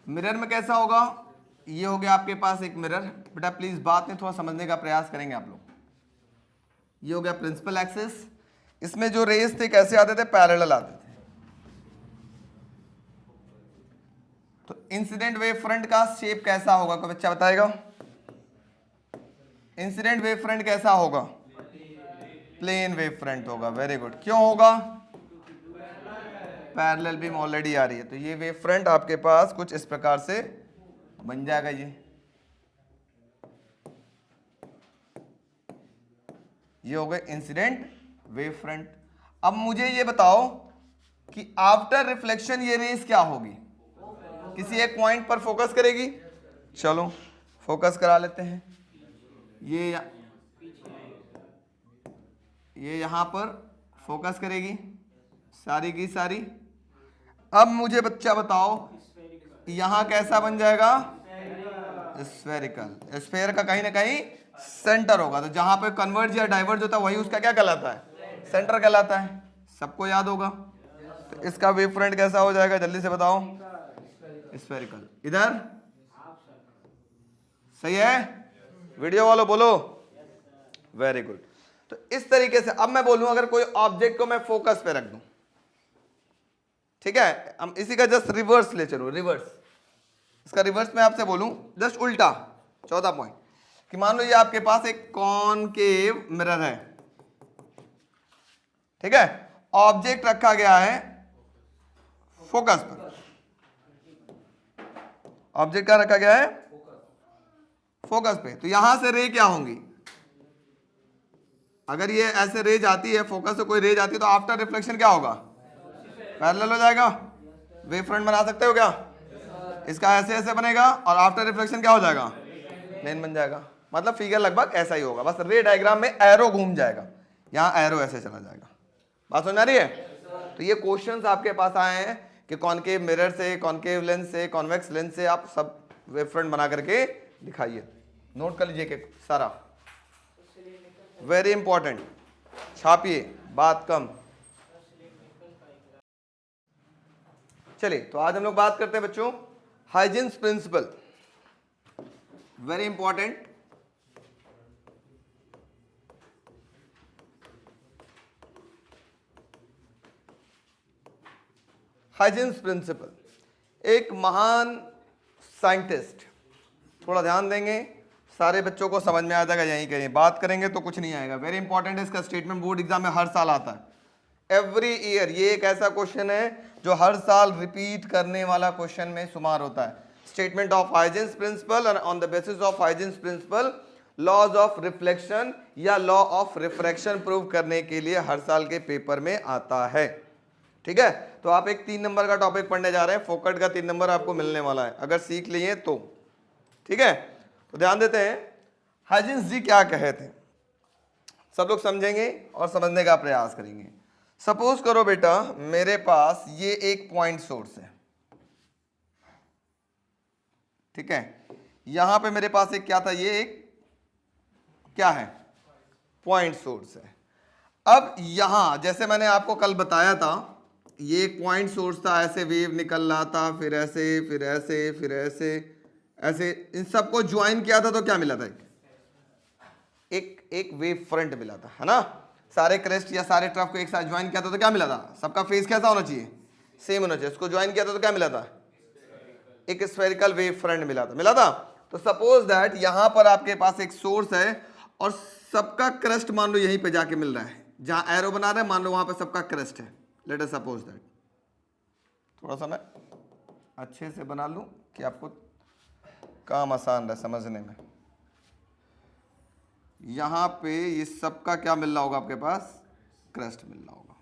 मिरर में कैसा होगा, ये हो गया आपके पास एक मिरर। बेटा प्लीज बात में थोड़ा समझने का प्रयास करेंगे आप लोग। ये हो गया प्रिंसिपल एक्सिस, इसमें जो रेस थे कैसे आते थे, पैरेलल आते थे। तो इंसिडेंट वेव फ्रंट का शेप कैसा होगा, कोई बच्चा बताएगा, इंसिडेंट वेव फ्रंट कैसा होगा, प्लेन वेव फ्रंट होगा। वेरी गुड, क्यों होगा, पैरेलल बीम ऑलरेडी आ रही है। तो ये वेव फ्रंट आपके पास कुछ इस प्रकार से बन जाएगा। ये ये हो गए इंसिडेंट वेव फ्रंट। अब मुझे ये बताओ कि आफ्टर रिफ्लेक्शन ये रेस क्या होगी, किसी एक पॉइंट पर फोकस करेगी। चलो फोकस करा लेते हैं। ये यहां पर फोकस करेगी सारी की सारी। अब मुझे बच्चा बताओ यहां कैसा बन जाएगा, स्फेरिकल। स्फेयर का कहीं ना कहीं सेंटर होगा, तो जहां पे कन्वर्ज या डाइवर्ज होता है वही उसका क्या कहलाता है, सेंटर कहलाता है। सबको याद होगा। तो इसका वेव फ्रंट कैसा हो जाएगा, जल्दी से बताओ। स्फेरिकल। इधर सही है, वीडियो वालों बोलो। Very good. तो इस तरीके से अब मैं बोलूं अगर कोई ऑब्जेक्ट को मैं फोकस पे रख दूं, ठीक है, हम इसी का जस्ट रिवर्स ले चलो, रिवर्स। इसका रिवर्स मैं आपसे बोलूं, जस्ट उल्टा। 14 पॉइंट कि मान लो ये आपके पास एक कॉनकेव मिरर है, ठीक है, ऑब्जेक्ट रखा गया है फोकस पर। ऑब्जेक्ट क्या रखा गया है, फोकस पे। तो यहां से रे क्या होंगी, अगर ये ऐसे रे जाती है फोकस से, कोई रे जाती है तो आफ्टर रिफ्लेक्शन क्या होगा, पैरेलल हो जाएगा। वेव फ्रंट बना सकते हो क्या, इसका ऐसे ऐसे बनेगा और आफ्टर रिफ्लेक्शन क्या हो जाएगा, प्लेन बन जाएगा। मतलब फिगर लगभग ऐसा ही होगा, बस रे डायग्राम में एरो घूम जाएगा, यहां एरो ऐसे चला जाएगा। बात समझ आ रही है। तो ये क्वेश्चंस आपके पास आए हैं कि कॉनकेव मिरर से, कॉनकेव लेंस से, कॉन्वेक्स लेंस से आप सब वेव फ्रंट बना करके दिखाइए। नोट कर लीजिए कि सारा वेरी इंपॉर्टेंट, छापिए, बात कम। चलिए तो आज हम लोग बात करते हैं बच्चों Huygens principle, very important. Huygens principle, एक महान साइंटिस्ट, थोड़ा ध्यान देंगे सारे बच्चों को समझ में आ जाएगा, यहीं कहीं बात करेंगे तो कुछ नहीं आएगा। वेरी इंपॉर्टेंट है, इसका स्टेटमेंट बोर्ड एग्जाम में हर साल आता है, एवरी ईयर। ये एक ऐसा क्वेश्चन है जो हर साल रिपीट करने वाला क्वेश्चन में शुमार होता है। स्टेटमेंट ऑफ हाइजीन्स प्रिंसिपल और on the basis of Huygens principle laws of reflection या लॉ ऑफ रिफ्रैक्शन प्रूव करने के लिए हर साल के पेपर में आता है, ठीक है। तो आप एक 3 नंबर का टॉपिक पढ़ने जा रहे हैं, फोकट का 3 नंबर आपको मिलने वाला है अगर सीख लिए तो, ठीक है। तो ध्यान देते हैं हाइजीन्स जी क्या कहे थे, सब लोग समझेंगे और समझने का प्रयास करेंगे। सपोज करो बेटा मेरे पास ये एक पॉइंट सोर्स है, ठीक है, यहां पे मेरे पास एक क्या था, ये एक क्या है, पॉइंट सोर्स है। अब यहां जैसे मैंने आपको कल बताया था, ये एक पॉइंट सोर्स था, ऐसे वेव निकल रहा था, फिर ऐसे फिर ऐसे फिर ऐसे ऐसे, इन सबको ज्वाइन किया था तो क्या मिला था, एक वेव फ्रंट मिला था, है ना। सारे क्रेस्ट या सारे ट्रफ को एक साथ ज्वाइन किया था तो क्या मिला था, सबका फेस कैसा होना चाहिए, सेम होना चाहिए। इसको ज्वाइन किया था तो क्या मिला था, एक स्फेरिकल वेव फ्रंट मिला था। तो सपोज दैट यहां पर आपके पास एक सोर्स है और सबका क्रस्ट मान लो यहीं पे जाके मिल रहा है, जहां एरो बना रहे हैं मान लो वहां पे सबका क्रस्ट है। लेट अस सपोज दैट, थोड़ा सा मैं अच्छे से बना लूं कि आपको काम आसान रहे समझने में। यहां पे ये सबका क्या मिल रहा होगा, आपके पास क्रस्ट मिल रहा होगा।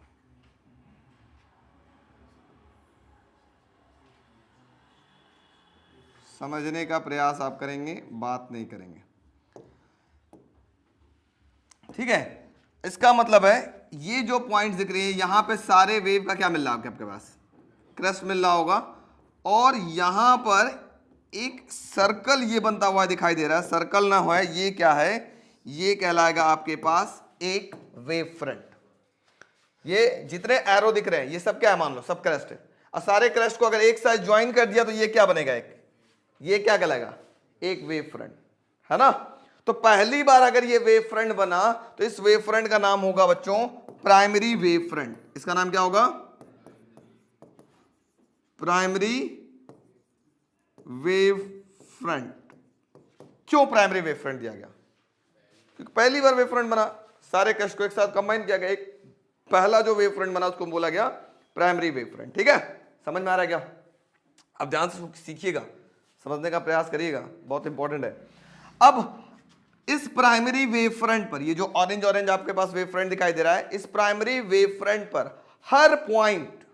समझने का प्रयास आप करेंगे, बात नहीं करेंगे, ठीक है। इसका मतलब है ये जो पॉइंट दिख रहे हैं यहां पे सारे वेव का क्या मिल रहा है, आपके पास क्रस्ट मिल रहा होगा, और यहां पर एक सर्कल ये बनता हुआ दिखाई दे रहा है। सर्कल ना हो, ये क्या है, ये कहलाएगा आपके पास एक वेव फ्रंट। ये जितने एरो दिख रहे हैं ये सब क्या है, मान लो सब क्रस्ट है, और सारे क्रस्ट को अगर एक साथ ज्वाइन कर दिया तो ये क्या बनेगा, एक, ये क्या कहलाएगा, एक वेव फ्रंट, है ना। तो पहली बार अगर ये वेव फ्रंट बना तो इस वेव फ्रंट का नाम होगा बच्चों प्राइमरी वेव फ्रंट। इसका नाम क्या होगा, प्राइमरी वेव फ्रंट। क्यों प्राइमरी वेव फ्रंट दिया गया, क्योंकि पहली बार वेव फ्रंट बना, सारे क्रस्ट को एक साथ कंबाइन किया गया, एक पहला जो वेव फ्रंट बना उसको बोला गया प्राइमरी वेव फ्रंट, ठीक है। समझ में आ रहा है क्या, अब ध्यान से सीखिएगा, समझने का प्रयास करिएगा, बहुत इंपॉर्टेंट है। अब इस प्राइमरी वेव फ्रंट पर, ये जो ऑरेंज ऑरेंज आपके पास वेव फ्रंट दिखाई दे रहा है, इस प्राइमरी वेव फ्रंट पर हर point,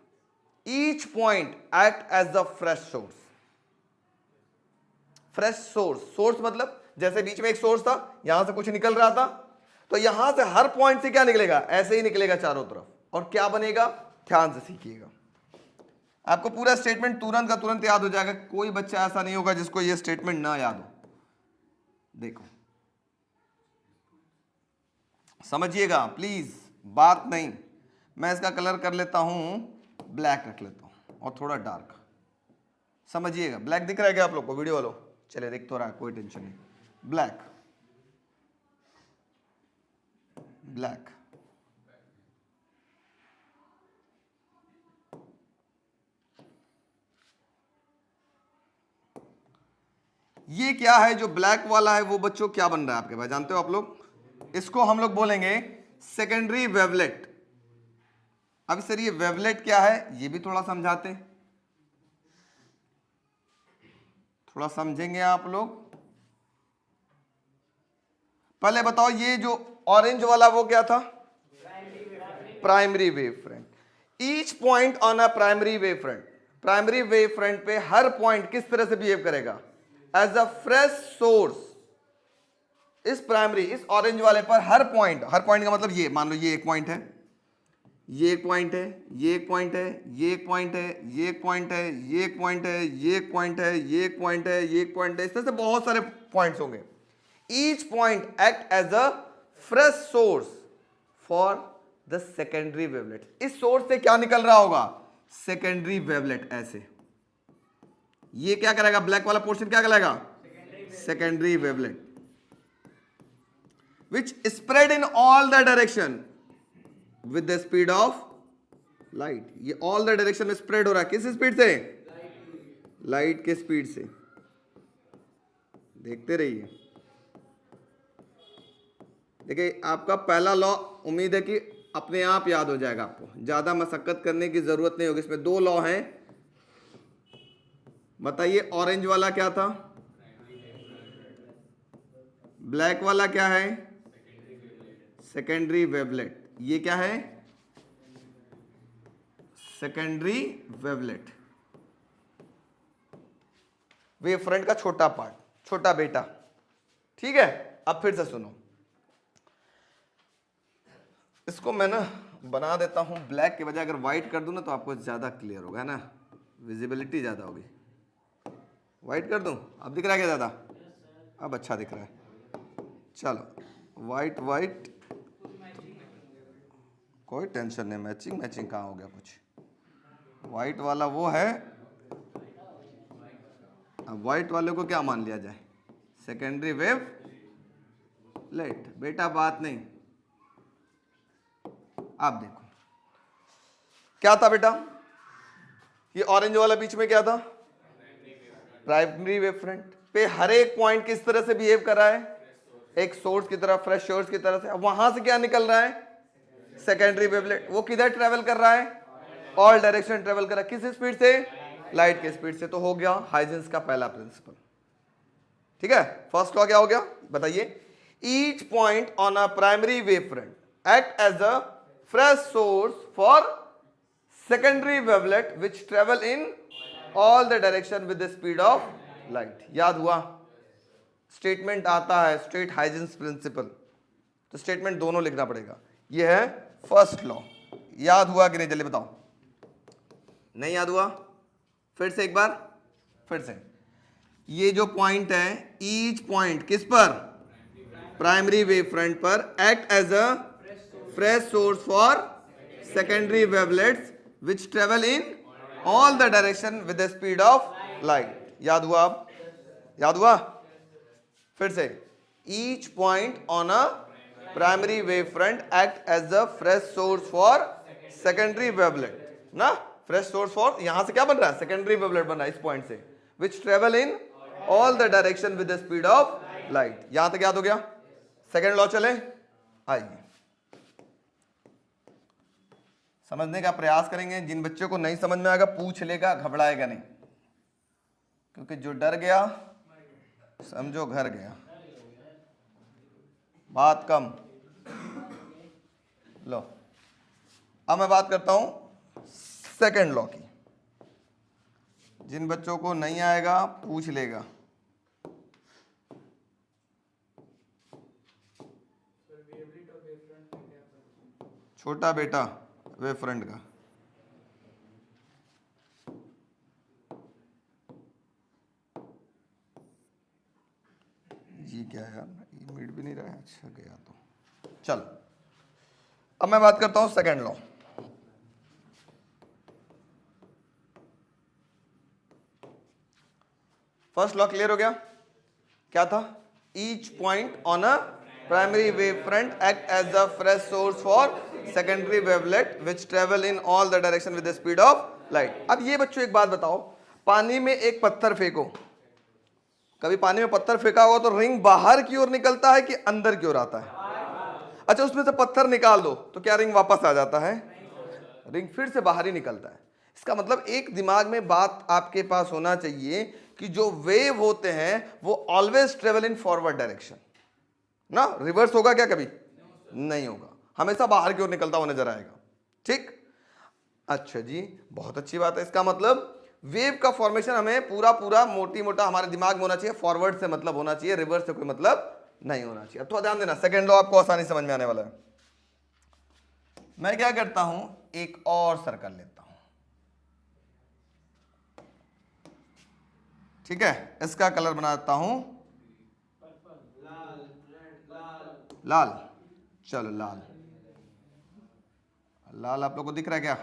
each point act as the fresh source. Fresh source, source मतलब जैसे बीच में एक सोर्स था, यहां से कुछ निकल रहा था, तो यहां से हर पॉइंट से क्या निकलेगा, ऐसे ही निकलेगा चारों तरफ, और क्या बनेगा, ध्यान से सीखिएगा। आपको पूरा स्टेटमेंट तुरंत का तुरंत याद हो जाएगा, कोई बच्चा ऐसा नहीं होगा जिसको यह स्टेटमेंट ना याद हो। देखो समझिएगा प्लीज, बात नहीं। मैं इसका कलर कर लेता हूं, ब्लैक रख लेता हूं और थोड़ा डार्क। समझिएगा, ब्लैक दिख रहा है क्या आप लोग को, वीडियो वालों? चले, दिख तो रहा है, कोई टेंशन नहीं। ब्लैक, ब्लैक, ये क्या है जो ब्लैक वाला है, वो बच्चों क्या बन रहा है आपके पास, जानते हो आप लोग? इसको हम लोग बोलेंगे सेकेंडरी वेवलेट। अब सर ये वेवलेट क्या है, ये भी थोड़ा समझाते हैं, थोड़ा समझेंगे आप लोग। पहले बताओ, ये जो ऑरेंज वाला वो क्या था, primary wave front. Each point on a primary wave front, primary wave front पे हर पॉइंट किस तरह से बिहेव करेगा, एज अ फ्रेश सोर्स। इस प्राइमरी, इस ऑरेंज वाले पर हर पॉइंट, हर पॉइंट का मतलब ये मान लो ये एक पॉइंट है, ये एक पॉइंट है, ये एक पॉइंट है, ये एक पॉइंट है, ये एक पॉइंट है, ये एक पॉइंट है, ये एक पॉइंट है, ये एक पॉइंट है, ये एक पॉइंट है, इस तरह से बहुत सारे पॉइंट्स होंगे। Each point act as a fresh source for the secondary wavelet. इस सोर्स से क्या निकल रहा होगा, सेकेंडरी वेवलेट। ऐसे ये क्या करेगा, ब्लैक वाला पोर्शन क्या कहलाएगा, secondary wavelet, which spread in all the direction with the speed of light। ये all the direction में spread हो रहा है, किस स्पीड से, लाइट के स्पीड से। देखते रहिए। देखिए आपका पहला लॉ उम्मीद है कि अपने आप याद हो जाएगा, आपको ज्यादा मशक्कत करने की जरूरत नहीं होगी। इसमें दो लॉ हैं, बताइए। ऑरेंज वाला क्या था, ब्लैक वाला क्या है, सेकेंडरी वेवलेट। ये क्या है, सेकेंडरी वेवलेट, वेव फ्रंट का छोटा पार्ट, छोटा बेटा। ठीक है, अब फिर से सुनो, इसको मैं ना बना देता हूं ब्लैक के बजाय, अगर व्हाइट कर दूं ना तो आपको ज्यादा क्लियर होगा ना, विजिबिलिटी ज्यादा होगी। व्हाइट कर दूं, अब दिख रहा है क्या ज्यादा, अब अच्छा दिख रहा है। चलो व्हाइट व्हाइट, कोई टेंशन नहीं, मैचिंग मैचिंग कहाँ हो गया कुछ। व्हाइट वाला वो है, अब व्हाइट वाले को क्या मान लिया जाए, सेकेंडरी वेव लेट। बेटा बात नहीं, आप देखो क्या था बेटा, ये ऑरेंज वाला बीच में क्या था, प्राइमरी वेव फ्रंट पे हर एक पॉइंट किस तरह से बिहेव कर रहा है, एक सोर्स की तरह, फ्रेश सोर्स की तरह से। अब वहां से क्या निकल रहा है, सेकेंडरी वेवलेट। वो किधर ट्रेवल कर रहा है, ऑल डायरेक्शन ट्रेवल कर रहा है, किस स्पीड से, लाइट के स्पीड से। तो हो गया हाइजेंस का पहला प्रिंसिपल। ठीक है, फर्स्ट लॉ क्या हो गया बताइए, each point on a primary wave front act as a fresh source for secondary wavelet which travel in all the direction with the speed of light. याद हुआ, स्टेटमेंट आता है स्ट्रेट हाइजेंस प्रिंसिपल, तो statement दोनों लिखना पड़ेगा। ये है फर्स्ट लॉ। याद हुआ कि नहीं, जल्दी बताओ। नहीं याद हुआ, फिर से एक बार, फिर से। ये जो पॉइंट है, ईच पॉइंट किस पर, प्राइमरी वेव फ्रंट पर, act as a fresh source for secondary wavelets which travel in all the direction with the speed of light. याद हुआ, अब याद हुआ, फिर से। Each point on a primary wave front act as a fresh source for secondary wavelet ना, fresh source for, यहां से क्या बन रहा है, सेकेंडरी वेवलेट बन रहा है इस पॉइंट से, which travel in all the direction with the speed of light. यहां तक याद हो गया। सेकेंड लॉ चले, आइए समझने का प्रयास करेंगे। जिन बच्चों को नहीं समझ में आएगा पूछ लेगा, घबराएगा नहीं, क्योंकि जो डर गया समझो घर गया। बात कम। लो अब मैं बात करता हूं सेकंड लॉ की। जिन बच्चों को नहीं आएगा पूछ लेगा। छोटा बेटा वेव फ्रंट का जी क्या है यार, ये मिट भी नहीं रहा है। अच्छा गया तो चल। अब मैं बात करता हूं second law. First law clear हो गया? क्या था? Each point on a primary wave front act as the fresh source for secondary wavelet which travel in all the direction with the speed of light. अब ये बच्चों एक बात बताओ, पानी में एक पत्थर फेंको, कभी पानी में पत्थर फेंका होगा तो रिंग बाहर की ओर निकलता है कि अंदर की ओर आता है? अच्छा, उसमें से पत्थर निकाल दो तो क्या रिंग वापस आ जाता है? रिंग फिर से बाहर ही निकलता है। इसका मतलब एक दिमाग में बात आपके पास होना चाहिए कि जो वेव होते हैं वो always travel in forward direction ना। रिवर्स होगा क्या? कभी नहीं होगा, हमेशा बाहर की ओर निकलता हुआ नजर आएगा। ठीक, अच्छा जी, बहुत अच्छी बात है। इसका मतलब वेव का फॉर्मेशन हमें पूरा मोटी मोटा हमारे दिमाग में होना चाहिए, फॉरवर्ड से मतलब होना चाहिए, रिवर्स से कोई मतलब नहीं होना चाहिए। अब थोड़ा ध्यान देना, सेकंड लॉ आपको आसानी समझ में आने वाला है। मैं क्या करता हूं, एक और सर्कल लेता हूं, ठीक है, इसका कलर बना देता हूं लाल। चलो लाल, लाल आप लोग को दिख रहा है क्या?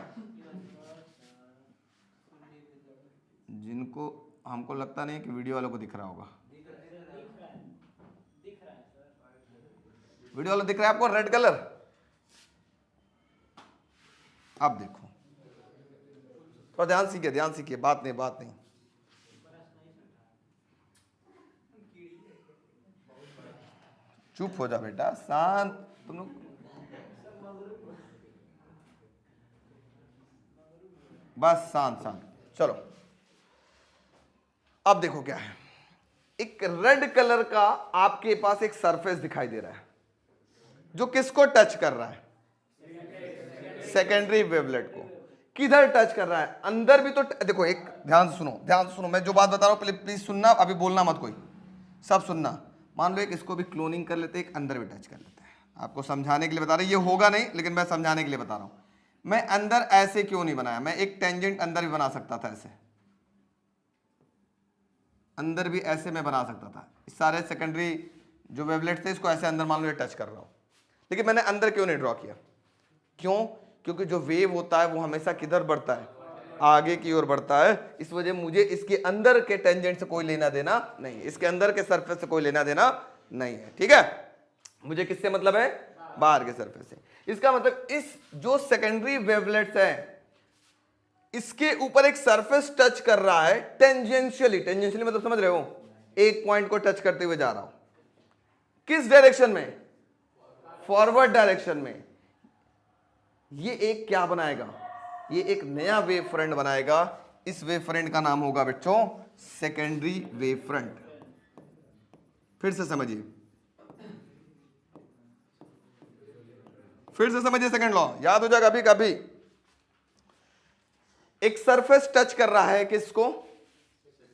जिनको, हमको लगता नहीं कि वीडियो वालों को दिख रहा होगा। वीडियो वालों दिख रहा है आपको रेड कलर? अब देखो, थोड़ा ध्यान सीखिए, बात नहीं। चुप हो जा बेटा, शांत तुम लोग। बस शांत। चलो अब देखो क्या है, एक रेड कलर का आपके पास एक सरफेस दिखाई दे रहा है जो किसको टच कर रहा है? सेकेंडरी वेवलेट को। किधर टच कर रहा है? अंदर भी तो देखो, एक ध्यान से सुनो, मैं जो बात बता रहा हूं प्लीज सुनना, अभी बोलना मत कोई, सब सुनना। मान लो एक इसको भी क्लोनिंग कर लेते हैं, एक अंदर भी टच कर लेते हैं। आपको समझाने के लिए बता रहा हूं, ये होगा नहीं लेकिन मैं समझाने के लिए बता रहा हूं। मैं अंदर ऐसे क्यों नहीं बनाया? मैं एक टेंजेंट अंदर भी बना सकता था, ऐसे अंदर भी ऐसे मैं बना सकता था। इस सारे सेकेंडरी जो वेवलेट थे इसको ऐसे अंदर मान लो ये टच कर रहा हूं, लेकिन मैंने अंदर क्यों नहीं ड्रॉ किया? क्यों? क्योंकि जो वेव होता है वो हमेशा किधर बढ़ता है? आगे की ओर बढ़ता है। इस वजह मुझे इसके अंदर के टेंजेंट से कोई लेना देना नहीं, इसके अंदर के सरफेस से कोई लेना देना नहीं है। ठीक है, मुझे किससे मतलब है? बाहर के सरफेस से। इसका मतलब इस जो सेकेंडरी वेवलेट्स है इसके ऊपर एक सरफेस टच कर रहा है टेंजेंशियली मतलब समझ रहे हो? एक पॉइंट को टच करते हुए जा रहा हूं, किस डायरेक्शन में? फॉरवर्ड डायरेक्शन में। ये एक क्या बनाएगा? ये एक नया वेव फ्रंट बनाएगा। इस वेव फ्रंट का नाम होगा बच्चों सेकेंडरी वेव फ्रंट। फिर से समझिए, सेकंड लॉ याद हो जाएगा कभी। एक सरफेस टच कर रहा है किसको?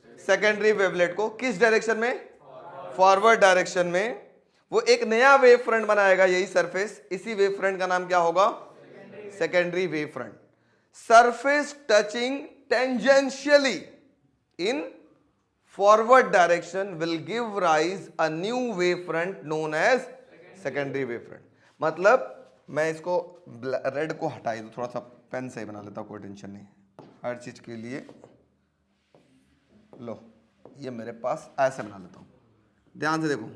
सेकेंडरी वेवलेट को। किस डायरेक्शन में? फॉरवर्ड डायरेक्शन में। वो एक नया वेव फ्रंट बनाएगा, यही सरफेस। इसी वेव फ्रंट का नाम क्या होगा? Secondary wave front. Surface touching tangentially in forward direction will give rise a new wave front known as secondary wave front. मतलब मैं इसको रेड को हटाई दूं, थोड़ा सा पेन से ही बना लेता हूं, कोई टेंशन नहीं हर चीज के लिए। लो ये मेरे पास ऐसे बना लेता हूं, ध्यान से देखो।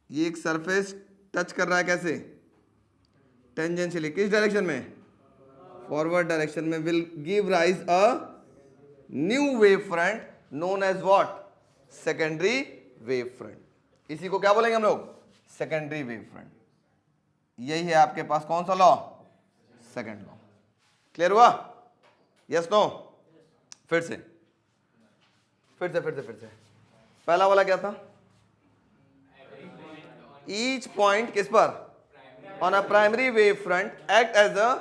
ये एक सरफेस टच कर रहा है कैसे? टेंजेंशियली। किस डायरेक्शन में? फॉरवर्ड डायरेक्शन में। Will give rise a new wave front known as what? Secondary wave front. इसी को क्या बोलेंगे हम लोग? Secondary wave front. यही है आपके पास कौन सा लॉ? Second law. क्लियर हुआ? Yes no? फिर से पहला वाला क्या था? ईच पॉइंट किस पर, on a primary wave front act as a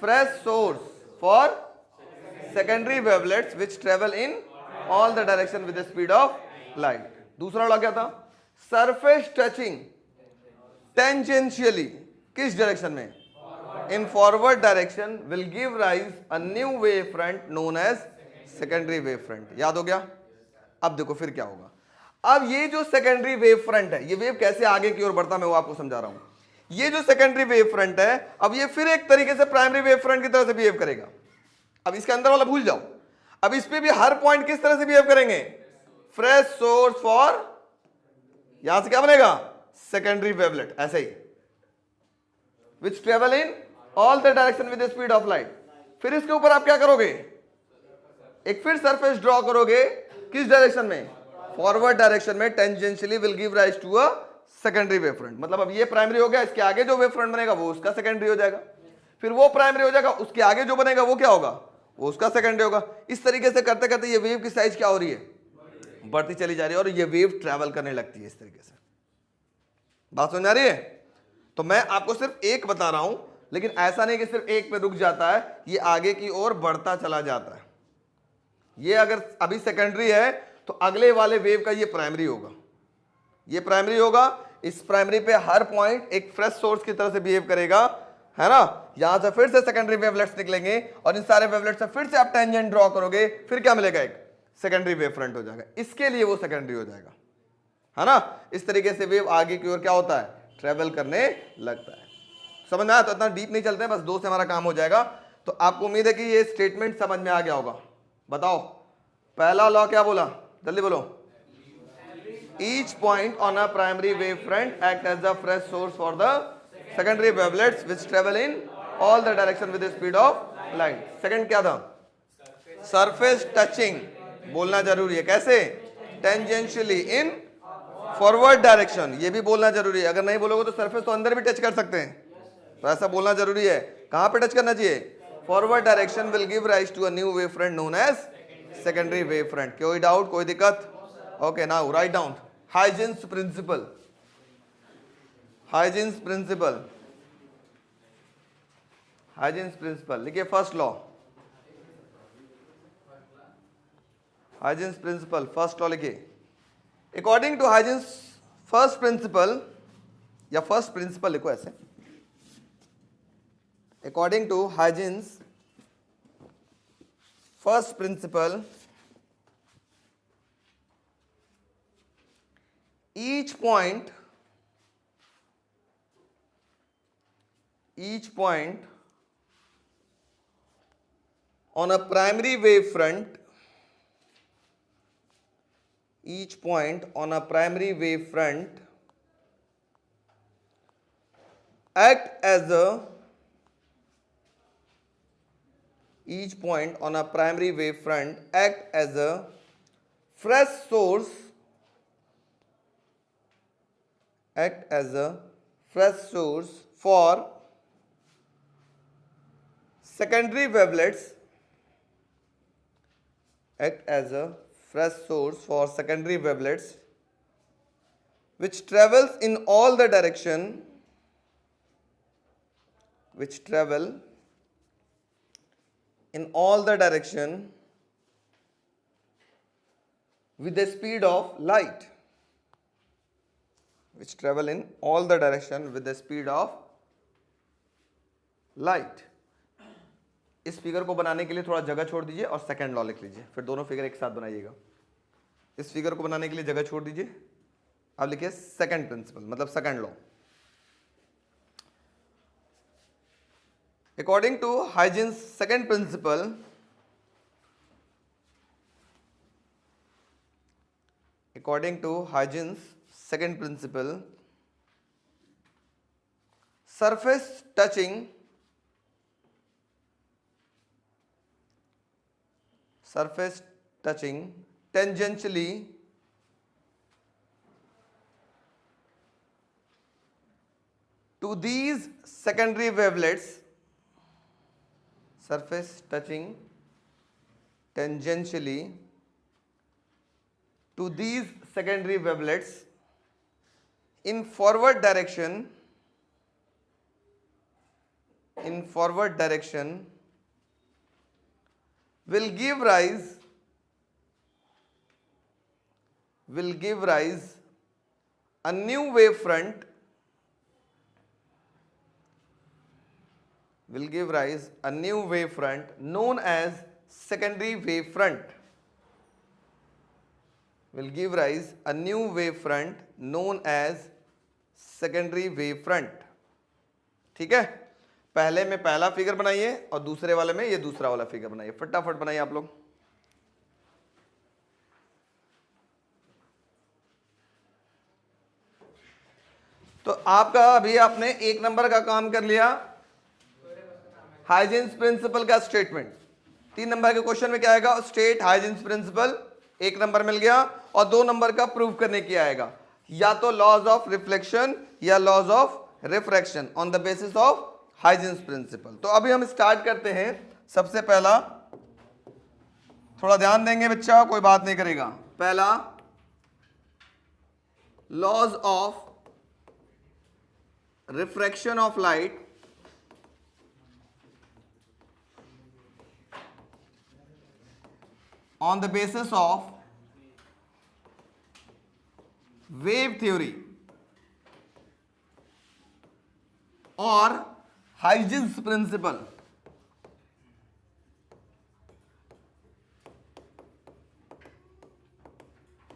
fresh source for secondary wavelets which travel in all the direction with the speed of light. दूसरा लॉ क्या था, सरफेस टचिंग टेंजेंशियली किस डायरेक्शन में, in forward direction will give rise a new wave front known as secondary wave front. याद हो गया। अब देखो फिर क्या होगा, अब ये जो सेकेंडरी वेव फ्रंट है, ये वेव कैसे आगे की ओर बढ़ता है मैं वो आपको समझा रहा हूं। ये जो सेकेंडरी वेव फ्रंट है, अब ये फिर एक तरीके से प्राइमरी वेव फ्रंट की तरह से बिहेव करेगा। अब इसके अंदर वाला भूल जाओ, अब इस पे भी हर पॉइंट किस तरह से बिहेव करेंगे, फ्रेश सोर्स फॉर, यहां से क्या बनेगा, सेकेंडरी वेवलेट, ऐसे ही, which travel in all the direction with the speed of light. फिर इसके ऊपर आप क्या करोगे, एक फिर सरफेस ड्रॉ करोगे, किस डायरेक्शन में, फॉरवर्ड डायरेक्शन में, tangentially will give rise to a secondary wave front. मतलब अब ये प्राइमरी हो गया, इसके आगे जो वेव फ्रंट बनेगा वो उसका सेकेंडरी हो जाएगा, फिर वो प्राइमरी हो जाएगा, उसके आगे जो बनेगा वो क्या होगा, वो उसका सेकेंडरी होगा। इस तरीके से करते करते ये वेव की साइज क्या हो रही है, बढ़ती चली जा रही है, और ये वेव ट्रैवल करने लगती है इस तरीके से। बात समझ आ रही है। तो मैं आपको सिर्फ एक बता रहा हूं, लेकिन ऐसा नहीं कि सिर्फ एक पे रुक जाता है, ये आगे की ओर बढ़ता चला जाता है। ये अगर अभी सेकेंडरी है तो अगले वाले वेव का ये प्राइमरी होगा, ये प्राइमरी होगा। इस प्राइमरी पे हर पॉइंट एक फ्रेश सोर्स की तरह से बिहेव करेगा, है ना। यहां से फिर से सेकेंडरी वेवलेट्स निकलेंगे, और इन सारे वेवलेट्स से फिर से आप टेंजेंट ड्रॉ करोगे, फिर क्या मिलेगा, एक सेकेंडरी वेव फ्रंट हो जाएगा। इसके लिए वो सेकेंडरी हो जाएगा, है ना। इस तरीके से वेव आगे की ओर क्या होता है, ट्रेवल करने लगता है। समझ में आया। तो इतना डीप नहीं चलते हैं, बस दो से हमारा काम हो जाएगा। तो आपको उम्मीद है कि ये स्टेटमेंट समझ में आ गया होगा। बताओ पहला लॉ क्या बोला, जल्दी बोलो। Each point on a primary wave front act as a fresh source for the secondary wavelets which travel in all the direction with the speed of light. Second क्या था, सरफेस टचिंग, बोलना जरूरी है, कैसे, टेंजेंशियली इन फॉरवर्ड डायरेक्शन, ये भी बोलना जरूरी है। अगर नहीं बोलोगे तो सरफेस तो अंदर भी टच कर सकते हैं, तो ऐसा बोलना जरूरी है। कहां पे टच करना चाहिए, forward direction will give rise to a new wave front known as secondary wave front. कोई डाउट, कोई दिक्कत? Okay, now right down Huygens principle. Huygens principle, Huygens principle लिखिए। First law, Huygens principle, first law लिखिए। According to Huygens first principle, या first principle लिखो ऐसे, according to Huygens first principle, each point on a primary wave front, each point on a primary wave front act as a, each point on a primary wave front act as a fresh source, act as a fresh source for secondary wavelets, act as a fresh source for secondary wavelets which travels in all the direction, which travel in all the direction with the speed of light, which travel in all the direction with the speed of light। इस figure को बनाने के लिए थोड़ा जगह छोड़ दीजिए और सेकंड लॉ लिख लीजिए, फिर दोनों फिगर एक साथ बनाइएगा। इस फिगर को बनाने के लिए जगह छोड़ दीजिए, अब लिखिए सेकंड प्रिंसिपल, मतलब second law. According to Huygens second principle, according to Huygens second principle, surface touching tangentially to these secondary wavelets, surface touching tangentially to these secondary wavelets in forward direction will give rise a new wave front known as secondary wave front. Will give rise a new wave front known as secondary wave front. ठीक है, पहले में पहला figure बनाइए और दूसरे वाले में ये दूसरा वाला फिगर बनाइए, फटाफट बनाइए आप लोग। तो आपका अभी आपने एक नंबर का काम कर लिया, हाइजेंस प्रिंसिपल का स्टेटमेंट। 3 नंबर के क्वेश्चन में क्या आएगा, स्टेट हाइजेंस प्रिंसिपल, 1 नंबर मिल गया। और 2 नंबर का प्रूव करने की आएगा, या तो लॉज ऑफ रिफ्लेक्शन या laws of refraction on the basis of Huygens principle. तो अभी हम स्टार्ट करते हैं। सबसे पहला, थोड़ा ध्यान देंगे बच्चा, कोई बात नहीं करेगा। पहला, laws of refraction of light on the basis of wave theory or Huygens principle।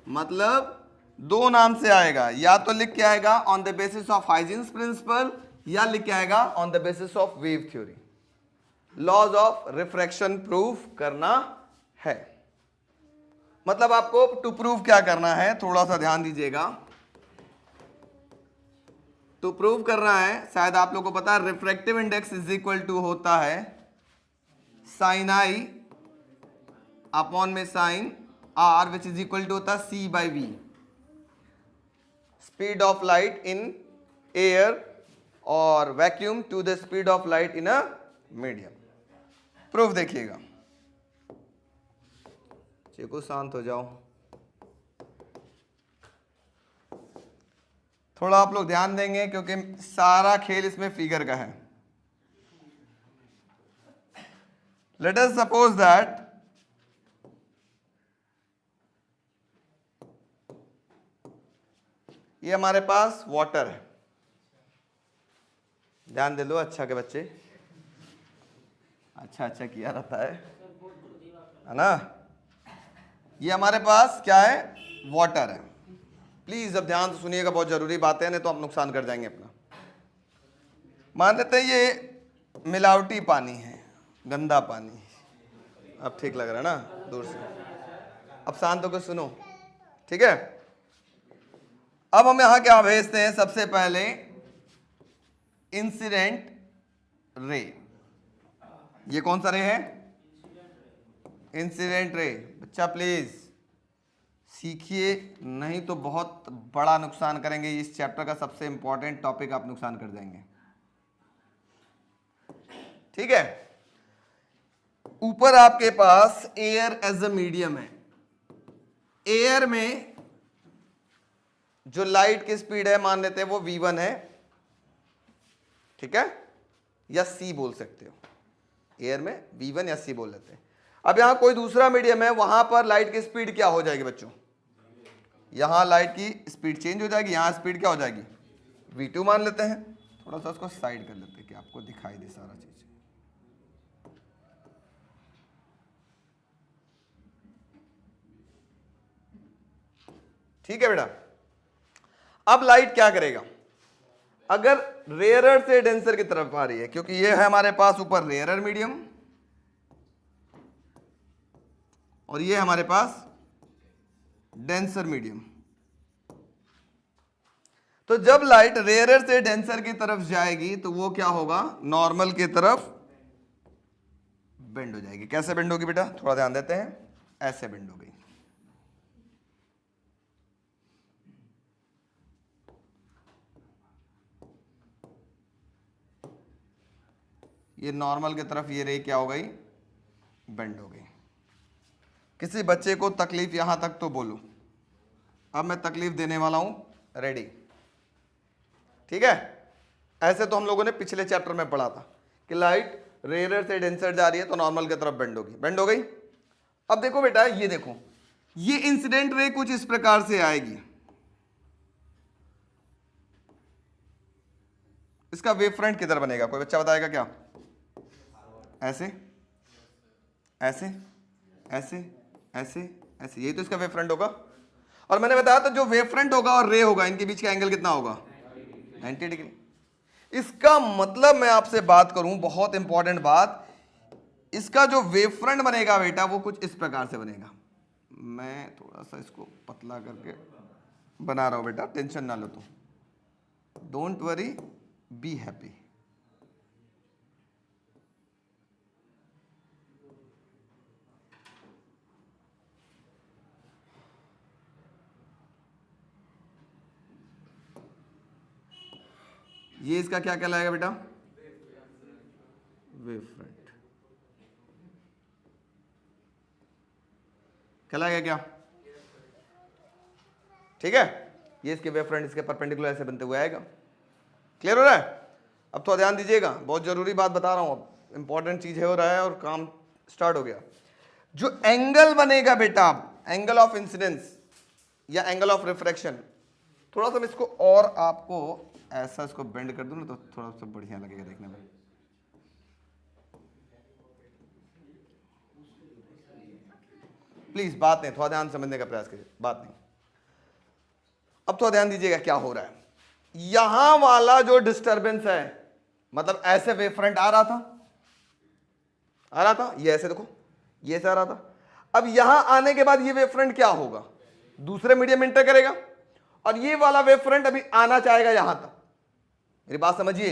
मतलब 2 नाम से आएगा, या तो लिख के आएगा on the basis of Huygens principle या लिख के आएगा on the basis of wave theory. Laws of refraction proof करना है। मतलब आपको टू प्रूव क्या करना है, थोड़ा सा ध्यान दीजिएगा। टू प्रूव कर रहा है, शायद आप लोगों को पता है, refractive index is equal to होता है साइन आई अपॉन में sine r, which is equal to होता है c by v, speed of light in air और vacuum to the speed of light in a medium. Proof देखिएगा। चेको शांत हो जाओ, थोड़ा आप लोग ध्यान देंगे क्योंकि सारा खेल इसमें फिगर का है। लेट अस सपोज दैट ये हमारे पास वाटर है। ध्यान दे लो अच्छा के बच्चे, अच्छा किया रहता है ना। ये हमारे पास क्या है, वाटर है। प्लीज अब ध्यान से सुनिएगा, बहुत जरूरी बातें हैं, नहीं तो आप नुकसान कर जाएंगे अपना। मान लेते हैं ये मिलावटी पानी है, गंदा पानी। अब ठीक लग रहा है ना दूर से, अब शांत होकर सुनो, ठीक है। अब हम यहां क्या भेजते हैं, सबसे पहले इंसिडेंट रे। ये कौन सा रे है, इंसिडेंट रे। बच्चा प्लीज सीखिए, नहीं तो बहुत बड़ा नुकसान करेंगे। इस चैप्टर का सबसे इंपॉर्टेंट टॉपिक आप नुकसान कर जाएंगे, ठीक है। ऊपर आपके पास एयर एज अ मीडियम है। एयर में जो लाइट की स्पीड है मान लेते हैं वो v1 है, ठीक है, या c बोल सकते हो। एयर में v1 या c बोल लेते हैं। अब यहां कोई दूसरा मीडियम है, वहां पर लाइट की स्पीड क्या हो जाएगी बच्चों, यहां लाइट की स्पीड चेंज हो जाएगी, यहां स्पीड क्या हो जाएगी, v2 मान लेते हैं। थोड़ा सा उसको साइड कर लेते हैं कि आपको दिखाई दे सारा चीज। ठीक है बेटा। अब लाइट क्या करेगा, अगर रेयरर से डेंसर की तरफ आ रही है, क्योंकि ये है हमारे पास ऊपर रेयरर मीडियम और ये हमारे पास डेंसर मीडियम। तो जब लाइट रेयरर से डेंसर की तरफ जाएगी तो वो क्या होगा, नॉर्मल की तरफ बेंड हो जाएगी। कैसे बेंड होगी बेटा, थोड़ा ध्यान देते हैं, ऐसे बेंड हो गई। ये नॉर्मल की तरफ ये रे क्या हो गई, बेंड हो गई। किसी बच्चे को तकलीफ यहां तक तो बोलो। अब मैं तकलीफ देने वाला हूं, रेडी। ठीक है, ऐसे तो हम लोगों ने पिछले चैप्टर में पढ़ा था कि लाइट रेयर से डेंसर जा रही है तो नॉर्मल की तरफ बेंड होगी, बेंड हो गई। अब देखो बेटा, ये देखो, ये इंसिडेंट रे कुछ इस प्रकार से आएगी, इसका वेव फ्रंट किधर बनेगा, कोई बच्चा बताएगा क्या? ऐसे ऐसे ऐसे ऐसे ऐसे, यही तो इसका वेव फ्रंट होगा। और मैंने बताया तो जो वेव फ्रंट होगा और रे होगा, इनके बीच का एंगल कितना होगा? 90 डिग्री। इसका मतलब मैं आपसे बात करूं, बहुत इंपॉर्टेंट बात, इसका जो वेव फ्रंट बनेगा बेटा वो कुछ इस प्रकार से बनेगा। मैं थोड़ा सा इसको पतला करके बना रहा हूं बेटा, टेंशन ना लो तुम, डोंट वरी, बी हैप्पी। ये इसका क्या कहलाएगा बेटा? वेव फ्रंट कहलाएगा क्या? ठीक है, ये इसके वेव फ्रंट इसके परपेंडिकुलर ऐसे बनते हुए आएगा। क्लियर हो रहा है? अब तो ध्यान दीजिएगा, बहुत जरूरी बात बता रहा हूं, अब इंपॉर्टेंट चीज हो रहा है और काम स्टार्ट हो गया। जो एंगल बनेगा बेटा, एंगल ऑफ इंसिडेंस या एंगल ऑफ रिफ्रैक्शन, थोड़ा सा मैं इसको और आपको ऐसा इसको बेंड कर दूं ना तो थोड़ा सा बढ़िया लगेगा देखने में। प्लीज बात नहीं, थोड़ा ध्यान समझने का प्रयास करिए, बात नहीं। अब थोड़ा ध्यान दीजिएगा क्या हो रहा है। यहां वाला जो डिस्टरबेंस है, मतलब ऐसे वेव फ्रंट आ रहा था, ये ऐसे देखो, ये ऐसे आ रहा था। अब यहां आने के बाद ये वेव फ्रंट क्या होगा? दूसरे मीडियम में इंटर करेगा और ये वाला वेव फ्रंट अभी आना चाहेगा यहां तक। मेरी बात समझिए,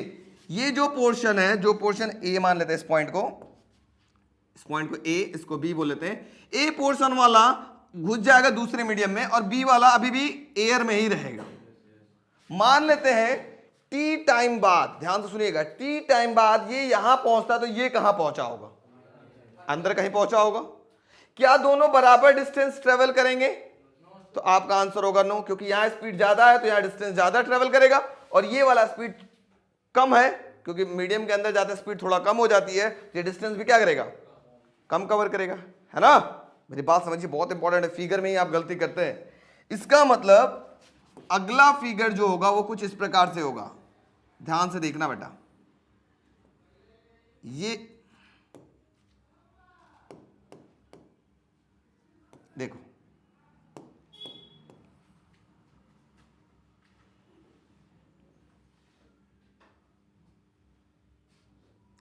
ये जो पोर्शन है, जो पोर्शन ए मान लेते हैं, इस पॉइंट को ए, इसको बी बोल लेते हैं। ए पोर्शन वाला घुस जाएगा दूसरे मीडियम में और बी वाला अभी भी एयर में ही रहेगा। मान लेते हैं टी टाइम बाद, ध्यान से सुनिएगा, टी टाइम बाद ये यहां पहुंचता तो ये कहां पहुंचा होगा? अंदर कहीं पहुंचा होगा। क्या दोनों बराबर डिस्टेंस ट्रेवल करेंगे? तो आपका आंसर होगा नो, क्योंकि यहां स्पीड ज्यादा है तो यहां डिस्टेंस ज्यादा ट्रेवल करेगा और ये वाला स्पीड कम है, क्योंकि मीडियम के अंदर जाते स्पीड थोड़ा कम हो जाती है, ये डिस्टेंस भी क्या करेगा? कम कवर करेगा, है ना? मेरी बात समझिए, बहुत इंपॉर्टेंट है, फिगर में ही आप गलती करते हैं। इसका मतलब अगला फिगर जो होगा वो कुछ इस प्रकार से होगा, ध्यान से देखना बेटा। ये देखो,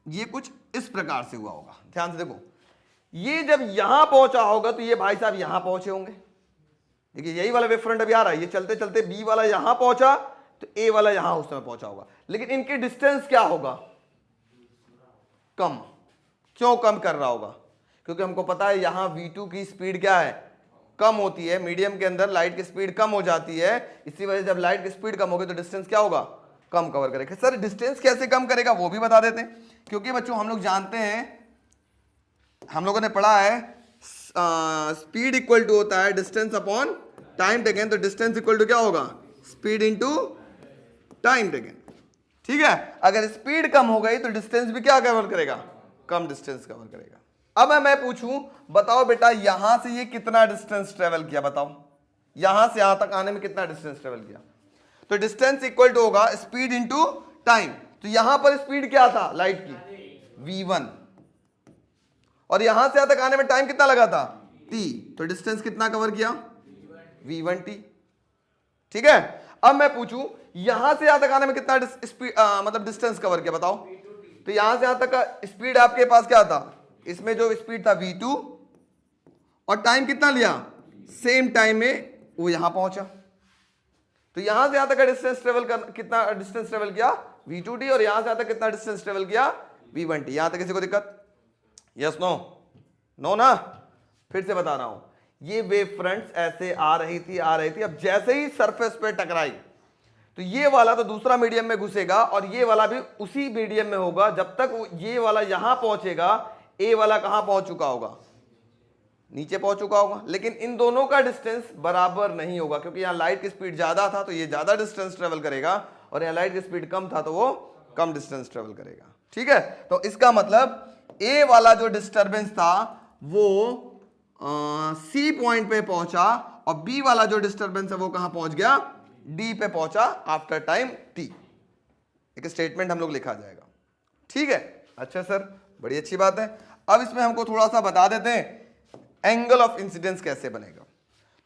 ये कुछ इस प्रकार से हुआ होगा, ध्यान से देखो। ये जब यहां पहुंचा होगा तो ये भाई साहब यहां पहुंचे होंगे। देखिए यही वाला वेव फ्रंट अभी आ रहा है, ये चलते चलते बी वाला यहां पहुंचा तो ए वाला यहां उस समय पहुंचा होगा, लेकिन इनकी डिस्टेंस क्या होगा? कम। क्यों कम कर रहा होगा? क्योंकि हमको पता है यहां V2 की स्पीड क्या है? कम होती है। मीडियम के अंदर लाइट की स्पीड कम हो जाती है, इसी वजह से जब लाइट की स्पीड कम होगी तो डिस्टेंस क्या होगा? कम कवर करेगा। सर डिस्टेंस कैसे कम करेगा वो भी बता देते हैं, क्योंकि बच्चों हम लोग जानते हैं, हम लोगों ने पढ़ा है स्पीड इक्वल टू होता है डिस्टेंस अपॉन टाइम टेकन। तो डिस्टेंस इक्वल टू क्या होगा? Speed into time taken. ठीक है, अगर स्पीड कम हो गई तो डिस्टेंस भी क्या कवर करेगा? कम डिस्टेंस कवर करेगा। अब मैं पूछूं, बताओ बेटा यहां से ये कितना डिस्टेंस ट्रेवल किया? बताओ यहां से यहां तक आने में कितना डिस्टेंस ट्रेवल किया? तो डिस्टेंस इक्वल टू होगा स्पीड इनटू टाइम। तो यहां पर स्पीड क्या था लाइट की? v1, और यहां से यहां तक आने में टाइम कितना लगा था? t। तो डिस्टेंस कितना कवर किया? v1t। ठीक है, अब मैं पूछूं यहां से यहां तक आने में कितना स्पीड मतलब डिस्टेंस कवर किया? बताओ। तो यहां से यहां तक का स्पीड आपके पास क्या था? इसमें जो स्पीड था v2, और टाइम कितना लिया? सेम टाइम में वो यहां पहुंचा। तो यहां से यहां तक का डिस्टेंस ट्रेवल कर, कितना डिस्टेंस ट्रेवल किया? v2t। और यहां से यहां तक कितना डिस्टेंस ट्रेवल किया? v1t। यहां तक किसी को दिक्कत? Yes no? नो ना? फिर से बता रहा हूं, ये वेव फ्रंट्स ऐसे आ रही थी। अब जैसे ही सरफेस पे टकराई तो ये वाला तो दूसरा मीडियम में घुसेगा और ये वाला भी उसी मीडियम में होगा। जब तक ये वाला यहां पहुंचेगा, ए वाला कहां पहुंच चुका होगा? नीचे पहुंच चुका होगा। लेकिन इन दोनों का डिस्टेंस बराबर नहीं होगा, क्योंकि यहां लाइट की स्पीड ज्यादा था तो ये ज्यादा डिस्टेंस ट्रेवल करेगा, और यहाँ लाइट की स्पीड कम था तो वो कम डिस्टेंस ट्रेवल करेगा। ठीक है, तो इसका मतलब ए वाला जो डिस्टरबेंस था वो सी पॉइंट पे पहुंचा और बी वाला जो डिस्टरबेंस है वो कहां पहुंच गया, डी पे पहुंचा आफ्टर टाइम टी। एक स्टेटमेंट हम लोग लिखा जाएगा। ठीक है, अच्छा सर, बड़ी अच्छी बात है। अब इसमें हमको थोड़ा सा बता देते हैं एंगल ऑफ इंसिडेंस कैसे बनेगा।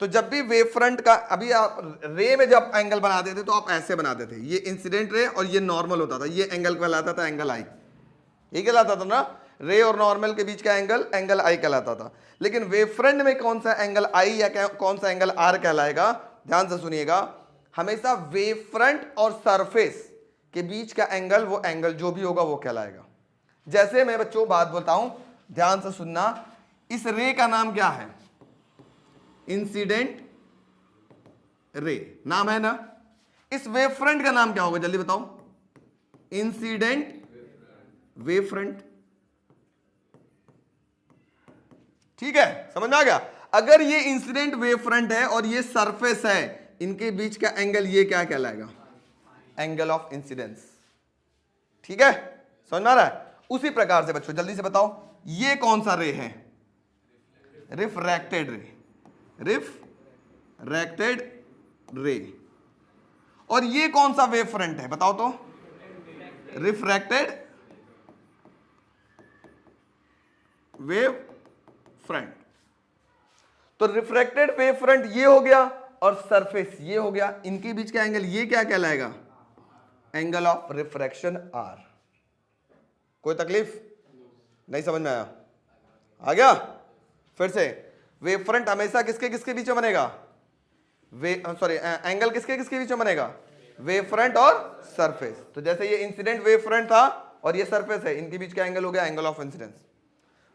तो जब भी वेव फ्रंट का, अभी आप रे में जब एंगल बनाते थे तो आप ऐसे बनाते थे, ये इंसिडेंट रे और ये नॉर्मल होता था, ये एंगल कहलाता था एंगल आई, ये कहलाता था ना, रे और नॉर्मल के बीच का एंगल एंगल आई कहलाता था। लेकिन वेव फ्रंट में कौन सा एंगल आई या कौन सा एंगल आर कहलाएगा, ध्यान से सुनिएगा, हमेशा वेव फ्रंट और सरफेस के बीच का एंगल, वो एंगल जो भी होगा वो कहलाएगा। जैसे मैं बच्चों बात बोलता हूं, ध्यान से सुनना, इस रे का नाम क्या है, इंसिडेंट रे नाम है ना। इस वेव फ्रंट का नाम क्या होगा, जल्दी बताओ, इंसिडेंट वेव फ्रंट। ठीक है, समझ में आ गया। अगर ये इंसिडेंट वेव फ्रंट है और ये सरफेस है, इनके बीच का एंगल ये क्या कहलाएगा, एंगल ऑफ इंसिडेंस। ठीक है, समझ में आ रहा है। उसी प्रकार से बच्चों जल्दी से बताओ, ये कौन सा रे है, रिफ्रैक्टेड रे, रिफ्रैक्टेड रे। और ये कौन सा वेव फ्रंट है बताओ तो, रिफ्रैक्टेड वेव फ्रंट। तो रिफ्रैक्टेड वेव फ्रंट ये हो गया और सरफेस ये हो गया, इनके बीच का एंगल ये क्या कहलाएगा, एंगल ऑफ रिफ्रैक्शन आर। कोई तकलीफ नहीं, समझ में आया, आ गया। फिर से, वेव फ्रंट हमेशा किसके किसके बीच में बनेगा, एंगल किसके किसके बीच में बनेगा, वेव फ्रंट और सरफेस। तो जैसे ये इंसिडेंट वेव फ्रंट था और ये सरफेस है, इनके बीच का एंगल हो गया एंगल ऑफ इंसिडेंस।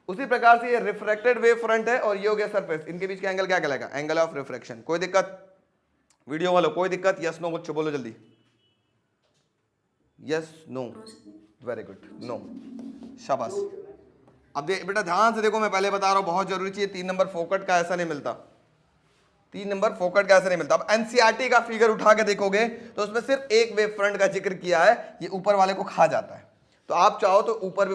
उसी प्रकार से ये रिफ्रैक्टेड वेव फ्रंट है और ये हो गया सरफेस, इनके बीच का एंगल क्या कहलाएगा, एंगल ऑफ रिफ्रैक्शन। कोई दिक्कत वीडियो वालों, कोई दिक्कत, यस नो मुझे बोलो जल्दी, yes no, very good, no, शाबाश। अब बेटा ध्यान से देखो, मैं पहले बता रहा हूं बहुत जरूरी चीज, 3 नंबर फोकट का ऐसा नहीं मिलता, 3 नंबर फोकट का ऐसा नहीं मिलता। अब एनसीईआरटी का फिगर उठा के देखोगे तो उसमें सिर्फ एक वेव फ्रंट का जिक्र किया है, ये ऊपर वाले को खा जाता है। तो आप चाहो तो ऊपर भी